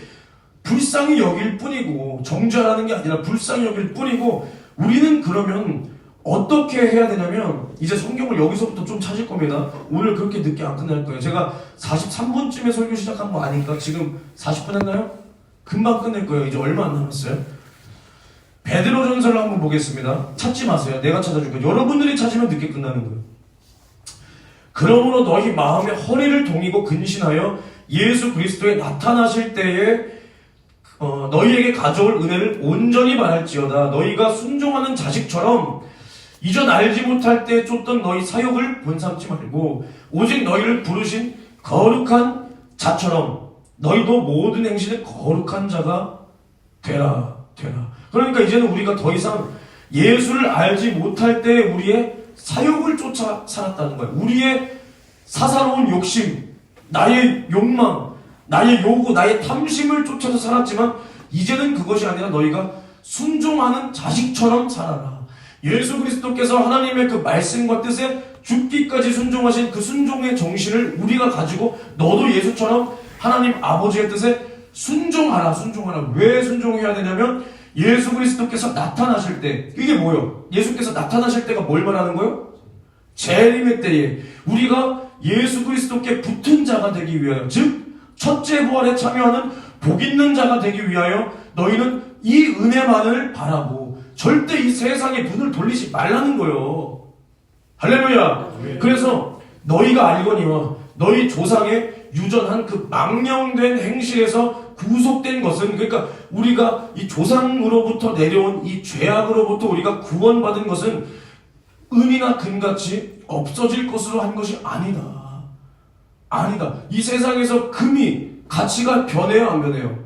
불쌍히 여길 뿐이고, 정죄하는 게 아니라 불쌍히 여길 뿐이고, 우리는 그러면 어떻게 해야 되냐면, 이제 성경을 여기서부터 좀 찾을 겁니다. 오늘 그렇게 늦게 안 끝날 거예요. 제가 43분쯤에 설교 시작한 거 아니까 지금 40분 했나요? 금방 끝낼 거예요. 이제 얼마 안 남았어요. 베드로전서를 한번 보겠습니다. 찾지 마세요. 내가 찾아줄 거예요. 여러분들이 찾으면 늦게 끝나는 거예요. 그러므로 너희 마음의 허리를 동이고 근신하여 예수 그리스도에 나타나실 때에 너희에게 가져올 은혜를 온전히 바랄지어다. 너희가 순종하는 자식처럼 이전 알지 못할 때 쫓던 너희 사욕을 본삼지 말고 오직 너희를 부르신 거룩한 자처럼 너희도 모든 행실에 거룩한 자가 되라. 그러니까 이제는 우리가 더 이상 예수를 알지 못할 때 우리의 사욕을 쫓아 살았다는 거예요. 우리의 사사로운 욕심, 나의 욕망, 나의 요구, 나의 탐심을 쫓아서 살았지만 이제는 그것이 아니라 너희가 순종하는 자식처럼 살아라. 예수 그리스도께서 하나님의 그 말씀과 뜻에 죽기까지 순종하신 그 순종의 정신을 우리가 가지고 너도 예수처럼 하나님 아버지의 뜻에 순종하라. 왜 순종해야 되냐면 예수 그리스도께서 나타나실 때, 이게 뭐예요? 예수께서 나타나실 때가 뭘 말하는 거예요? 재림의 때에 우리가 예수 그리스도께 붙은 자가 되기 위하여, 즉 첫째 부활에 참여하는 복 있는 자가 되기 위하여 너희는 이 은혜만을 바라고 절대 이 세상에 눈을 돌리지 말라는 거예요. 할렐루야. 그래서 너희가 알거니와 너희 조상의 유전한 그 망령된 행실에서 구속된 것은, 그러니까 우리가 이 조상으로부터 내려온 이 죄악으로부터 우리가 구원받은 것은 은이나 금같이 없어질 것으로 한 것이 아니다. 이 세상에서 금이 가치가 변해요, 안 변해요?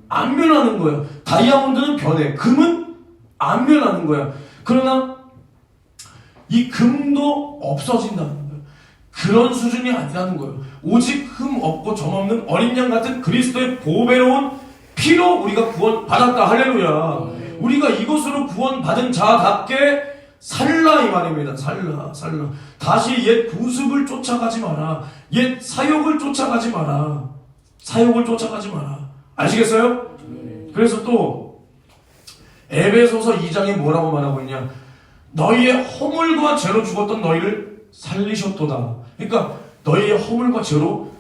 안 변하는 거야. 다이아몬드는 변해. 금은 안 변하는 거야. 그러나 이 금도 없어진다는 거야. 그런 수준이 아니라는 거예요. 오직 흠 없고 점 없는 어린 양 같은 그리스도의 보배로운 피로 우리가 구원받았다. 할렐루야. 우리가 이것으로 구원받은 자답게 살라 이 말입니다. 살라. 다시 옛 구습을 쫓아가지 마라. 옛 사욕을 쫓아가지 마라. 아시겠어요? 그래서 또 에베소서 2장에 뭐라고 말하고 있냐? 너희의 허물과 죄로 죽었던 너희를 살리셨도다. 그러니까 너희의 허물과 죄로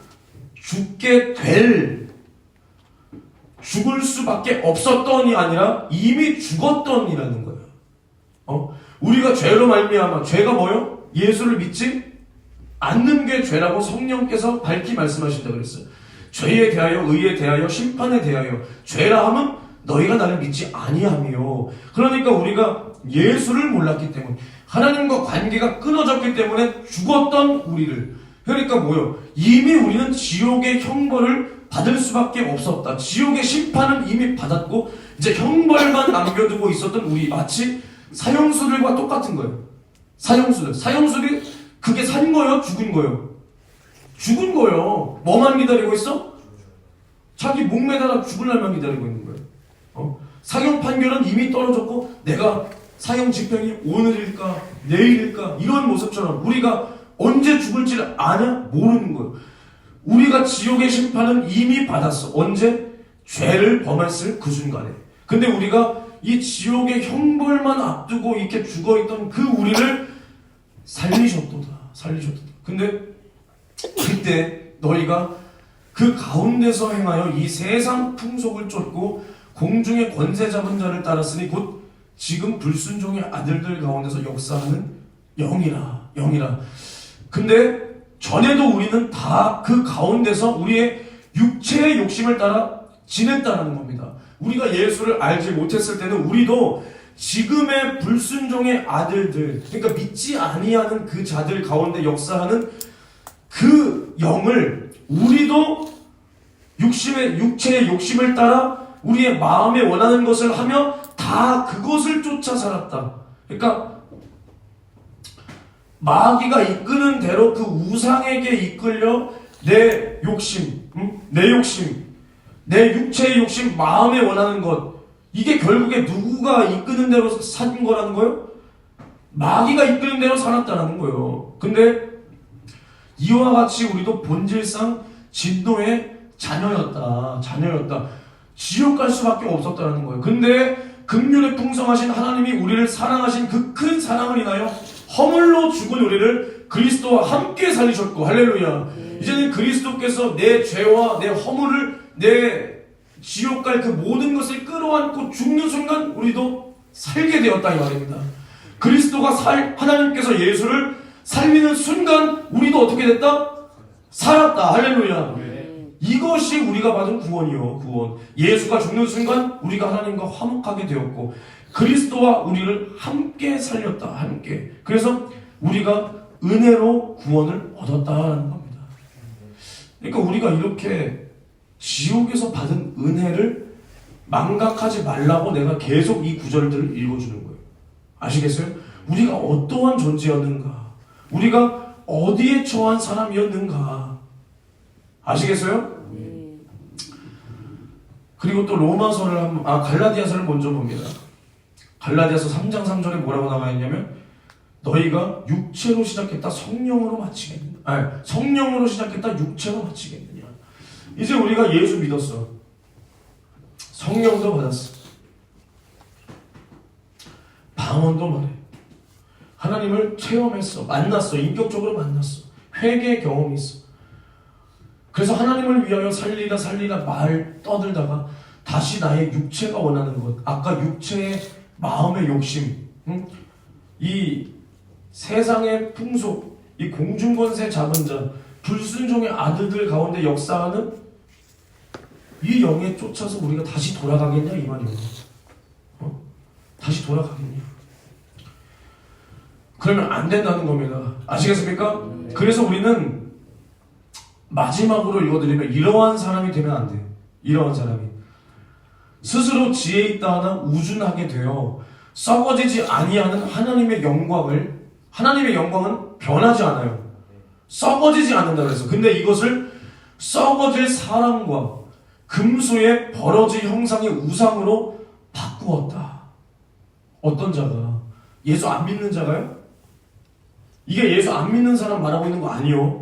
죽을 수밖에 없었던이 아니라 이미 죽었던이라는 거예요. 우리가 죄로 말미암아, 죄가 뭐요? 예수를 믿지 않는 게 죄라고 성령께서 밝히 말씀하신다 그랬어요. 죄에 대하여, 의에 대하여, 심판에 대하여. 죄라 하면 너희가 나를 믿지 아니하며. 그러니까 우리가 예수를 몰랐기 때문에, 하나님과 관계가 끊어졌기 때문에 죽었던 우리를, 그러니까 뭐요? 이미 우리는 지옥의 형벌을 받을 수밖에 없었다. 지옥의 심판은 이미 받았고 이제 형벌만 남겨두고 있었던 우리, 마치 사형수들과 똑같은 거예요. 사형수들이 그게 산 거예요? 죽은 거예요? 죽은 거예요. 뭐만 기다리고 있어? 자기 목 매달아 죽을 날만 기다리고 있는 거예요. 사형 판결은 이미 떨어졌고 내가 사형 집행이 오늘일까 내일일까 이런 모습처럼 우리가 언제 죽을지를 아냐? 모르는 거예요. 우리가 지옥의 심판은 이미 받았어. 언제? 죄를 범했을 그 순간에. 근데 우리가 이 지옥의 형벌만 앞두고 이렇게 죽어있던 그 우리를 살리셨도다. 근데 그때 너희가 그 가운데서 행하여 이 세상 풍속을 쫓고 공중의 권세 잡은 자를 따랐으니 곧 지금 불순종의 아들들 가운데서 역사하는 영이라. 근데 전에도 우리는 다 그 가운데서 우리의 육체의 욕심을 따라 지냈다는 겁니다. 우리가 예수를 알지 못했을 때는 우리도 지금의 불순종의 아들들, 그러니까 믿지 아니하는 그 자들 가운데 역사하는 그 영을 우리도 육체의 욕심을 따라 우리의 마음에 원하는 것을 하며 다 그것을 쫓아 살았다. 그러니까 마귀가 이끄는 대로 그 우상에게 이끌려 내 욕심, 내 육체의 욕심, 마음에 원하는 것, 이게 결국에 누구가 이끄는 대로 산 거라는 거예요? 마귀가 이끄는 대로 살았다는 거예요. 근데 이와 같이 우리도 본질상 진노의 자녀였다. 지옥 갈 수밖에 없었다는 거예요. 근데 긍휼에 풍성하신 하나님이 우리를 사랑하신 그 큰 사랑을 인하여 허물로 죽은 우리를 그리스도와 함께 살리셨고, 할렐루야. 이제는 그리스도께서 내 죄와 내 허물을, 내 지옥 갈 그 모든 것을 끌어안고 죽는 순간 우리도 살게 되었다 이 말입니다. 그리스도가 하나님께서 예수를 살리는 순간 우리도 어떻게 됐다? 살았다. 할렐루야. 이것이 우리가 받은 구원이요. 구원. 예수가 죽는 순간 우리가 하나님과 화목하게 되었고 그리스도와 우리를 함께 살렸다. 함께. 그래서 우리가 은혜로 구원을 얻었다는 겁니다. 그러니까 우리가 이렇게 지옥에서 받은 은혜를 망각하지 말라고 내가 계속 이 구절들을 읽어주는 거예요. 아시겠어요? 우리가 어떠한 존재였는가? 우리가 어디에 처한 사람이었는가? 아시겠어요? 그리고 또 로마서를 갈라디아서를 먼저 봅니다. 갈라디아서 3장 3절에 뭐라고 나와 있냐면 너희가 육체로 시작했다 성령으로 마치겠느냐. 성령으로 시작했다 육체로 마치겠느냐. 이제 우리가 예수 믿었어. 성령도 받았어. 방언도 말해. 하나님을 체험했어. 만났어. 인격적으로 만났어. 회개의 경험이 있어. 그래서 하나님을 위하여 살리다 말 떠들다가 다시 나의 육체가 원하는 것, 아까 육체의 마음의 욕심, 이 세상의 풍속, 이 공중권세 잡은 자, 불순종의 아들들 가운데 역사하는 이 영에 쫓아서 우리가 다시 돌아가겠냐 이 말이에요. 다시 돌아가겠냐? 그러면 안 된다는 겁니다. 아시겠습니까? 그래서 우리는 마지막으로 읽어드리면 이러한 사람이 되면 안 돼. 이러한 사람이 스스로 지혜 있다 하나 우준하게 되어 썩어지지 아니하는 하나님의 영광은 변하지 않아요. 썩어지지 않는다 그래서. 근데 이것을 썩어질 사람과 금수의 버러지 형상의 우상으로 바꾸었다. 어떤 자가? 예수 안 믿는 자가요? 이게 예수 안 믿는 사람 말하고 있는 거 아니요.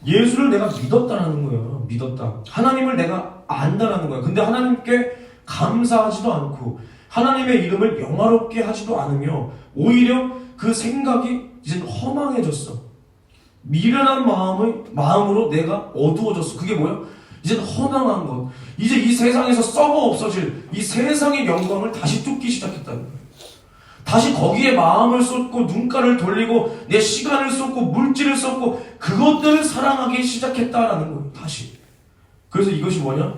예수를 내가 믿었다라는 거예요. 믿었다. 하나님을 내가 안다라는 거예요. 근데 하나님께 감사하지도 않고 하나님의 이름을 영화롭게 하지도 않으며 오히려 그 생각이 이제 허망해졌어. 미련한 마음으로 내가 어두워졌어. 그게 뭐야? 이제 허망한 것. 이제 이 세상에서 썩어 없어질 이 세상의 영광을 다시 쫓기 시작했다는 거예요. 다시 거기에 마음을 쏟고 눈가를 돌리고 내 시간을 쏟고 물질을 쏟고 그것들을 사랑하기 시작했다라는 거예요. 다시. 그래서 이것이 뭐냐?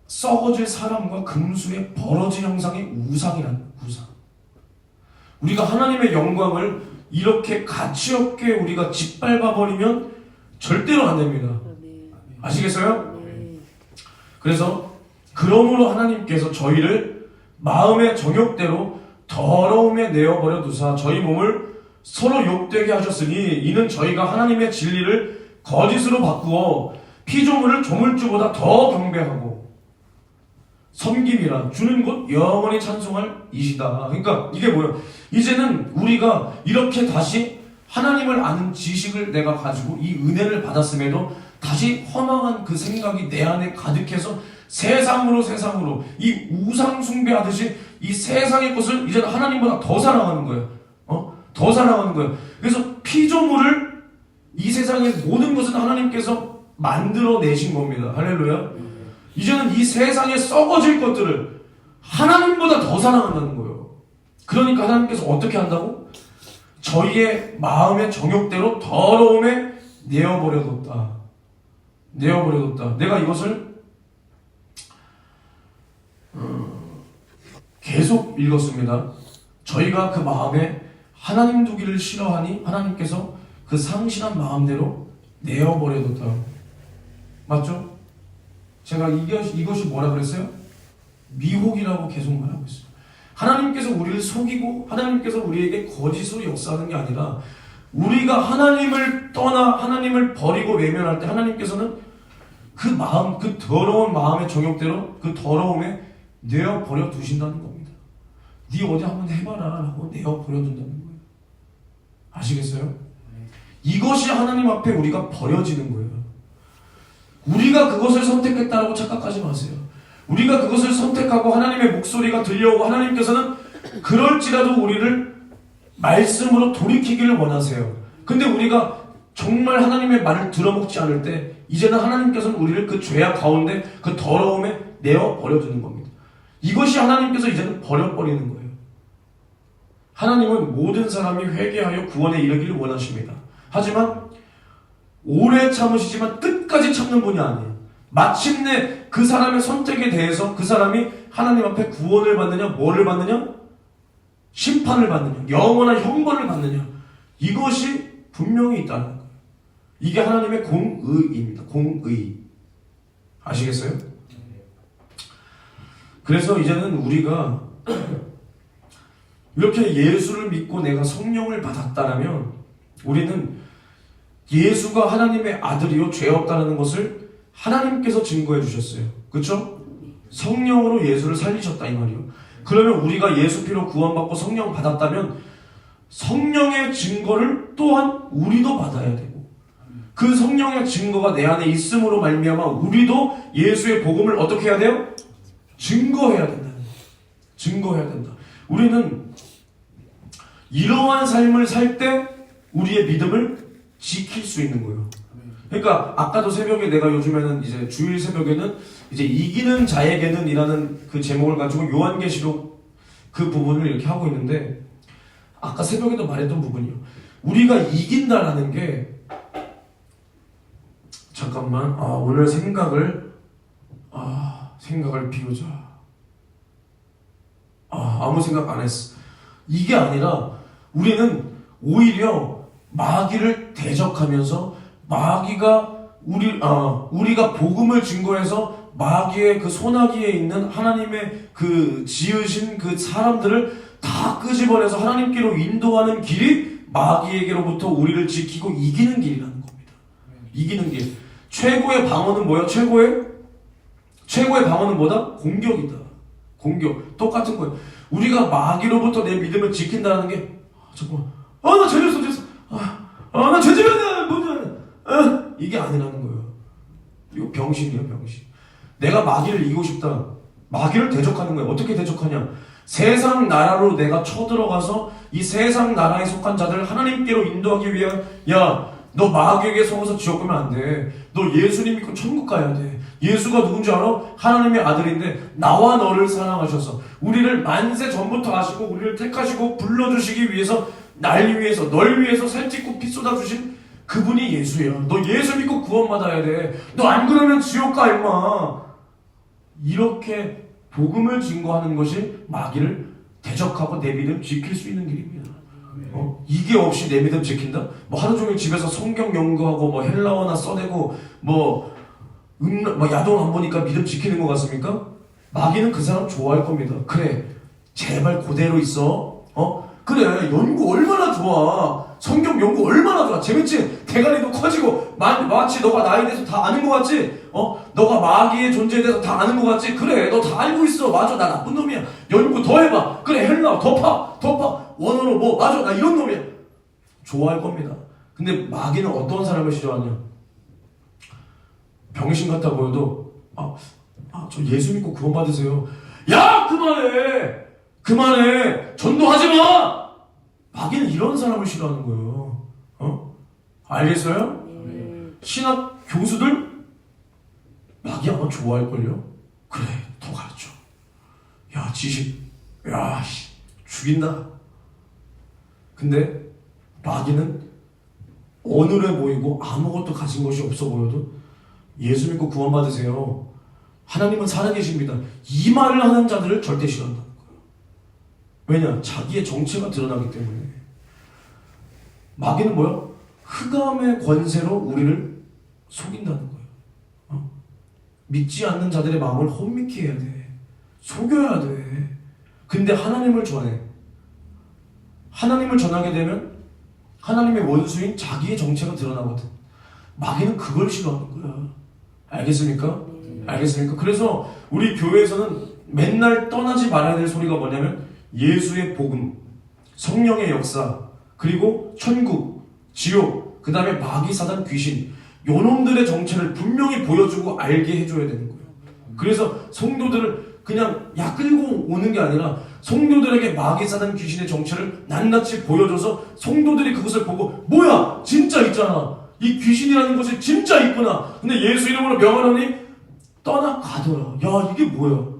썩어질 사람과 금수의 버러지 형상의 우상이라는 거예요. 우상. 우리가 하나님의 영광을 이렇게 가치없게 우리가 짓밟아버리면 절대로 안 됩니다. 아시겠어요? 그래서 그러므로 하나님께서 저희를 마음의 정욕대로 더러움에 내어버려 두사 저희 몸을 서로 욕되게 하셨으니 이는 저희가 하나님의 진리를 거짓으로 바꾸어 피조물을 조물주보다 더 경배하고 섬김이라 주는 곧 영원히 찬송할 이시다. 그러니까 이게 뭐예요? 이제는 우리가 이렇게 다시 하나님을 아는 지식을 내가 가지고 이 은혜를 받았음에도 다시 허망한 그 생각이 내 안에 가득해서 세상으로 이 우상 숭배하듯이 이 세상의 것을 이제는 하나님보다 더 사랑하는 거예요. 더 사랑하는 거예요. 그래서 피조물을 이 세상의 모든 것은 하나님께서 만들어내신 겁니다. 할렐루야. 이제는 이 세상에 썩어질 것들을 하나님보다 더 사랑한다는 거예요. 그러니까 하나님께서 어떻게 한다고? 저희의 마음의 정욕대로 더러움에 내어버려뒀다. 내가 이것을 계속 읽었습니다. 저희가 그 마음에 하나님 두기를 싫어하니 하나님께서 그 상실한 마음대로 내어버려뒀다. 맞죠? 제가 이것이 뭐라 그랬어요? 미혹이라고 계속 말하고 있어요. 하나님께서 우리를 속이고 하나님께서 우리에게 거짓으로 역사하는 게 아니라 우리가 하나님을 떠나 하나님을 버리고 외면할 때 하나님께서는 그 마음, 그 더러운 마음의 정욕대로 그 더러움에 내어버려 두신다는 겁니다. 네 어디 한번 해봐라 라고 내어버려 둔다는 거예요. 아시겠어요? 이것이 하나님 앞에 우리가 버려지는 거예요. 우리가 그것을 선택했다고 착각하지 마세요. 우리가 그것을 선택하고 하나님의 목소리가 들려오고 하나님께서는 그럴지라도 우리를 말씀으로 돌이키기를 원하세요. 근데 우리가 정말 하나님의 말을 들어먹지 않을 때 이제는 하나님께서는 우리를 그 죄악 가운데 그 더러움에 내어버려두는 겁니다. 이것이 하나님께서 이제는 버려버리는 거예요. 하나님은 모든 사람이 회개하여 구원에 이르기를 원하십니다. 하지만 오래 참으시지만 끝까지 참는 분이 아니에요. 마침내 그 사람의 선택에 대해서 그 사람이 하나님 앞에 구원을 받느냐, 뭐를 받느냐? 심판을 받느냐, 영원한 형벌을 받느냐. 이것이 분명히 있다는 거예요. 이게 하나님의 공의입니다. 공의. 아시겠어요? 그래서 이제는 우리가 이렇게 예수를 믿고 내가 성령을 받았다라면 우리는 예수가 하나님의 아들이요 죄 없다는 것을 하나님께서 증거해 주셨어요. 그렇죠? 성령으로 예수를 살리셨다 이 말이요. 그러면 우리가 예수 피로 구원받고 성령 받았다면 성령의 증거를 또한 우리도 받아야 되고 그 성령의 증거가 내 안에 있음으로 말미암아 우리도 예수의 복음을 어떻게 해야 돼요? 증거해야 된다는 거예요. 증거해야 된다. 우리는 이러한 삶을 살 때 우리의 믿음을 지킬 수 있는 거예요. 그러니까 아까도 새벽에 내가 요즘에는 이제 주일 새벽에는 이제 이기는 자에게는 이라는 그 제목을 가지고 요한계시록 그 부분을 이렇게 하고 있는데 아까 새벽에도 말했던 부분이요. 우리가 이긴다라는 게 잠깐만 오늘 생각을 비우자. 아무 생각 안 했어. 이게 아니라 우리는 오히려 마귀를 대적하면서 마귀가 우리가 복음을 증거해서 마귀의 그 소나기에 있는 하나님의 그 지으신 그 사람들을 다 끄집어내서 하나님께로 인도하는 길이 마귀에게로부터 우리를 지키고 이기는 길이라는 겁니다. 이기는 길. 최고의 방어는 뭐야? 최고의 방어는 뭐다? 공격이다. 공격. 똑같은 거예요. 우리가 마귀로부터 내 믿음을 지킨다는 게 잠깐만. 나 죄졌어. 나 죄지면 뭐냐. 이게 아니라는 거예요. 이거 병신이에요, 병신. 내가 마귀를 이기고 싶다. 마귀를 대적하는 거예요. 어떻게 대적하냐? 세상 나라로 내가 쳐들어가서 이 세상 나라에 속한 자들을 하나님께로 인도하기 위한 너 마귀에게 속아서 지옥 가면 안 돼. 너 예수님 믿고 천국 가야 돼. 예수가 누군지 알아? 하나님의 아들인데 나와 너를 사랑하셔서 우리를 만세 전부터 아시고 우리를 택하시고 불러주시기 위해서 날 위해서 널 위해서 살찌고 피 쏟아주신 그분이 예수야. 너 예수 믿고 구원받아야 돼. 너 안 그러면 지옥 가 임마. 이렇게 복음을 증거하는 것이 마귀를 대적하고 내 믿음 지킬 수 있는 길입니다. 이게 없이 내 믿음 지킨다? 하루 종일 집에서 성경 연구하고 헬라어나 써대고 야동 안 보니까 믿음 지키는 것 같습니까? 마귀는 그 사람 좋아할 겁니다. 그래, 제발 그대로 있어. 그래, 연구 얼마나 좋아. 성경 연구 얼마나 좋아. 재밌지? 대가리도 커지고 마치 너가 나에 대해서 다 아는 것 같지? 너가 마귀의 존재에 대해서 다 아는 것 같지? 그래, 너 다 알고 있어. 맞아, 나 나쁜 놈이야. 연구 더 해봐. 그래, 헬라어 더 파. 원어로 맞아, 나 이런 놈이야. 좋아할 겁니다. 근데 마귀는 어떤 사람을 싫어하냐? 병신 같아 보여도 저 예수 믿고 구원 받으세요. 야, 그만해. 전도하지 마. 마귀는 이런 사람을 싫어하는 거예요. 알겠어요? 신학 교수들 마귀 아마 좋아할걸요? 그래, 더 가르쳐. 야, 지식. 야, 죽인다. 근데 마귀는 어눌해 보이고 아무것도 가진 것이 없어 보여도 예수 믿고 구원 받으세요. 하나님은 살아계십니다. 이 말을 하는 자들을 절대 싫어한다는 거예요. 왜냐? 자기의 정체가 드러나기 때문에. 마귀는 뭐야? 흑암의 권세로 우리를 속인다는 거예요. 믿지 않는 자들의 마음을 혼미케 해야 돼. 속여야 돼. 근데 하나님을 전해. 하나님을 전하게 되면 하나님의 원수인 자기의 정체가 드러나거든. 마귀는 그걸 싫어하는 거야. 알겠습니까? 알겠습니까? 그래서 우리 교회에서는 맨날 떠나지 말아야 될 소리가 뭐냐면 예수의 복음, 성령의 역사, 그리고 천국, 지옥, 그 다음에 마귀, 사단, 귀신, 요놈들의 정체를 분명히 보여주고 알게 해줘야 되는 거예요. 그래서 성도들을 그냥 끌고 오는 게 아니라 성도들에게 마귀, 사단, 귀신의 정체를 낱낱이 보여줘서 성도들이 그것을 보고 뭐야, 진짜 있잖아. 이 귀신이라는 것이 진짜 있구나. 근데 예수 이름으로 명하노니 떠나가더라. 야, 이게 뭐야?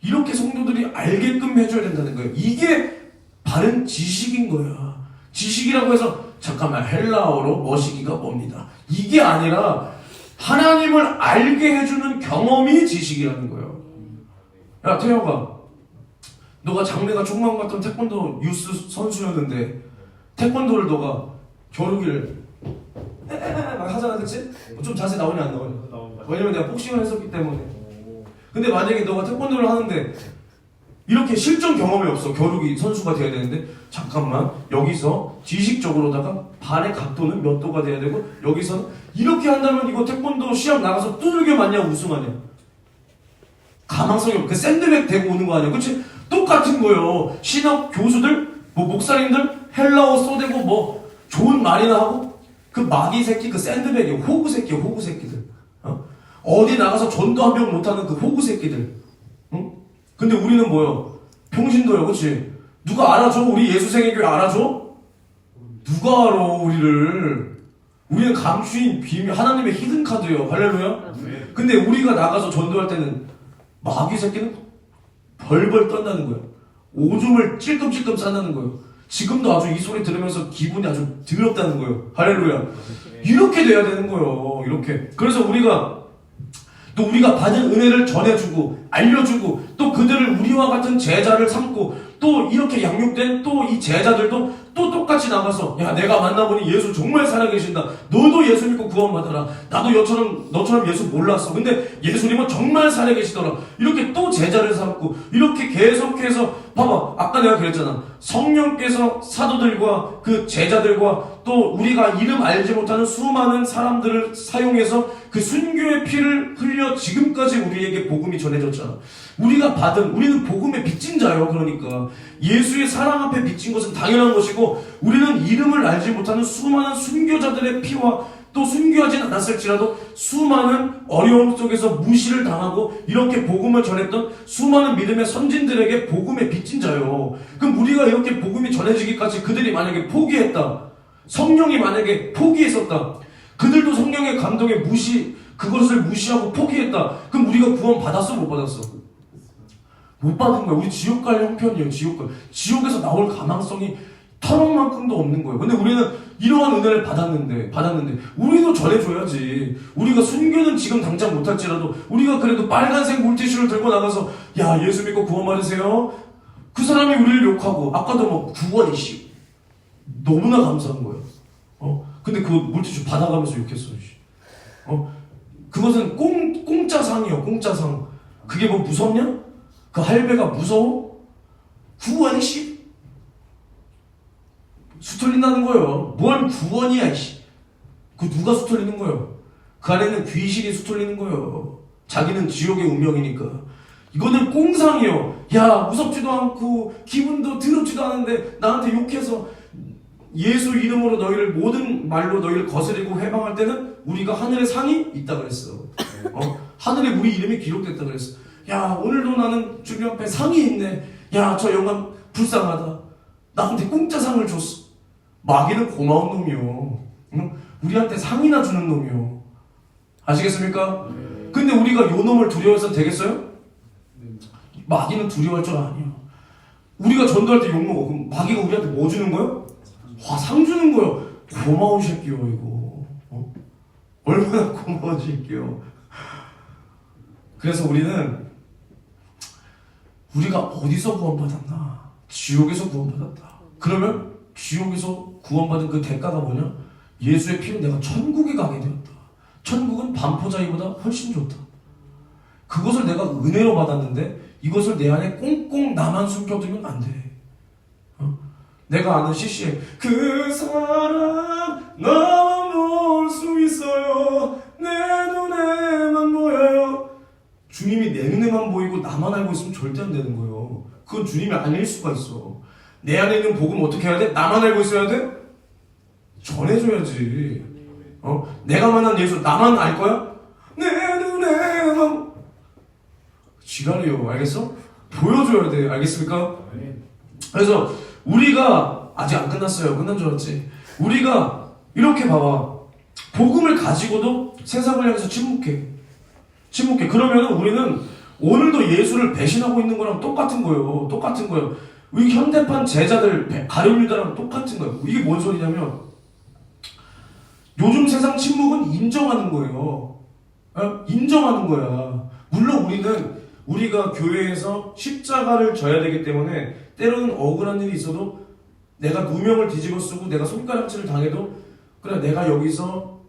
이렇게 성도들이 알게끔 해줘야 된다는 거예요. 이게 바른 지식인 거야. 지식이라고 해서 잠깐만 헬라어로 머시기가 뭡니다. 이게 아니라 하나님을 알게 해주는 경험이 지식이라는 거예요. 야, 태영아, 너가 장래가 조그만 것 같던 태권도 유스 선수였는데 태권도를 너가 겨루기를 막 하잖아, 그치? 좀 자세 나오냐 안 나오냐? 나온다. 왜냐면 내가 복싱을 했었기 때문에. 근데 만약에 너가 태권도를 하는데 이렇게 실전 경험이 없어. 겨루기 선수가 돼야 되는데 잠깐만 여기서 지식적으로다가 발의 각도는 몇 도가 돼야 되고 여기서는 이렇게 한다면 이거 태권도 시합 나가서 두들겨 맞냐 우승하냐? 가망성이 없고 그 샌드백 대고 오는 거 아니야, 그치? 똑같은 거예요. 신학 교수들, 뭐 목사님들 헬라어 써대고 뭐 좋은 말이나 하고 그 마귀 새끼 그 샌드백이 호구 새끼 호구 새끼들. 어디 나가서 전도 한 병 못하는 그 호구 새끼들. 응? 근데 우리는 뭐요? 평신도요, 그치? 누가 알아줘? 우리 예수생애교회 알아줘? 누가 알아 우리를? 우리는 감추인 비밀, 하나님의 히든카드예요. 할렐루야? 근데 우리가 나가서 전도할 때는 마귀 새끼는 벌벌 떤다는 거예요. 오줌을 찔끔찔끔 싼다는 거예요. 지금도 아주 이 소리 들으면서 기분이 아주 더럽다는 거예요. 할렐루야. 이렇게 돼야 되는 거예요. 이렇게. 그래서 우리가 또 우리가 받은 은혜를 전해주고 알려주고 또 그들을 우리와 같은 제자를 삼고 또 이렇게 양육된 또 이 제자들도 또 똑같이 나가서 야 내가 만나보니 예수 정말 살아계신다. 너도 예수 믿고 구원받아라. 나도 너처럼 예수 몰랐어. 근데 예수님은 정말 살아계시더라. 이렇게 또 제자를 삼고 이렇게 계속해서 봐봐. 아까 내가 그랬잖아. 성령께서 사도들과 그 제자들과 또 우리가 이름 알지 못하는 수많은 사람들을 사용해서 그 순교의 피를 흘려 지금까지 우리에게 복음이 전해졌잖아. 우리는 복음의 빚진 자요. 그러니까 예수의 사랑 앞에 빚진 것은 당연한 것이고 우리는 이름을 알지 못하는 수많은 순교자들의 피와 또 순교하진 않았을지라도 수많은 어려움 속에서 무시를 당하고 이렇게 복음을 전했던 수많은 믿음의 선진들에게 복음의 빚진 자요. 그럼 우리가 이렇게 복음이 전해지기까지 그들이 만약에 포기했다. 성령이 만약에 포기했었다. 그들도 성령의 감동에 그것을 무시하고 포기했다. 그럼 우리가 구원 받았어 못 받았어? 못 받은 거야. 우리 지옥 갈 형편이에요. 지옥에서 나올 가망성이 털억만큼도 없는 거예요. 근데 우리는 이러한 은혜를 받았는데 우리도 전해줘야지. 우리가 순교는 지금 당장 못할지라도 우리가 그래도 빨간색 물티슈를 들고 나가서 야 예수 믿고 구원 받으세요. 그 사람이 우리를 욕하고 아까도 뭐 구원이씨 너무나 감사한 거예요. 근데 그 물티슈 받아가면서 욕했어. 그것은 공짜상이요. 공짜상. 그게 뭐 무섭냐? 그 할배가 무서워? 구원이씨? 수틀린다는 거예요. 뭔 구원이야, 이씨. 그 누가 수틀리는 거예요? 그 안에는 귀신이 수틀리는 거예요. 자기는 지옥의 운명이니까. 이거는 꽁상이요. 야, 무섭지도 않고, 기분도 더럽지도 않은데, 나한테 욕해서, 예수 이름으로 너희를 모든 말로 너희를 거스리고 해방할 때는 우리가 하늘에 상이 있다 그랬어. 하늘에 우리 이름이 기록됐다 그랬어. 야, 오늘도 나는 주님 앞에 상이 있네. 야, 저 영감 불쌍하다. 나한테 공짜 상을 줬어. 마귀는 고마운 놈이요. 응? 우리한테 상이나 주는 놈이요. 아시겠습니까? 근데 우리가 요 놈을 두려워해서 되겠어요? 마귀는 두려워할 줄 아니에요. 우리가 전도할 때 욕먹어. 그럼 마귀가 우리한테 뭐 주는 거예요? 상 주는 거예요. 고마운 새끼요, 이거. 얼마나 고마운 새끼요. 그래서 우리가 어디서 구원받았나? 지옥에서 구원받았다. 그러면 지옥에서 구원받은 그 대가가 뭐냐? 예수의 피로 내가 천국에 가게 되었다. 천국은 반포자이보다 훨씬 좋다. 그것을 내가 은혜로 받았는데 이것을 내 안에 꽁꽁 나만 숨겨두면 안 돼. 내가 아는 CC에 그 사람 나만 볼 수 있어요. 내 눈에만 보여요. 주님이 내 눈에만 보이고 나만 알고 있으면 절대 안 되는 거예요. 그건 주님이 아닐 수가 있어. 내 안에 있는 복음 어떻게 해야 돼? 나만 알고 있어야 돼? 전해줘야지. 내가 만난 예수 나만 알 거야? 내 눈에만 지랄이요. 알겠어? 보여줘야 돼. 알겠습니까? 그래서 우리가 아직 안 끝났어요. 끝난 줄 알았지. 우리가 이렇게 봐봐. 복음을 가지고도 세상을 향해서 침묵해. 그러면 우리는 오늘도 예수를 배신하고 있는 거랑 똑같은 거예요. 우리 현대판 제자들 가룟유다랑 똑같은 거예요. 이게 뭔 소리냐면 요즘 세상 침묵은 인정하는 거예요. 인정하는 거야. 물론 우리가 교회에서 십자가를 져야 되기 때문에 때로는 억울한 일이 있어도 내가 누명을 뒤집어 쓰고 내가 손가락질을 당해도 그래 내가 여기서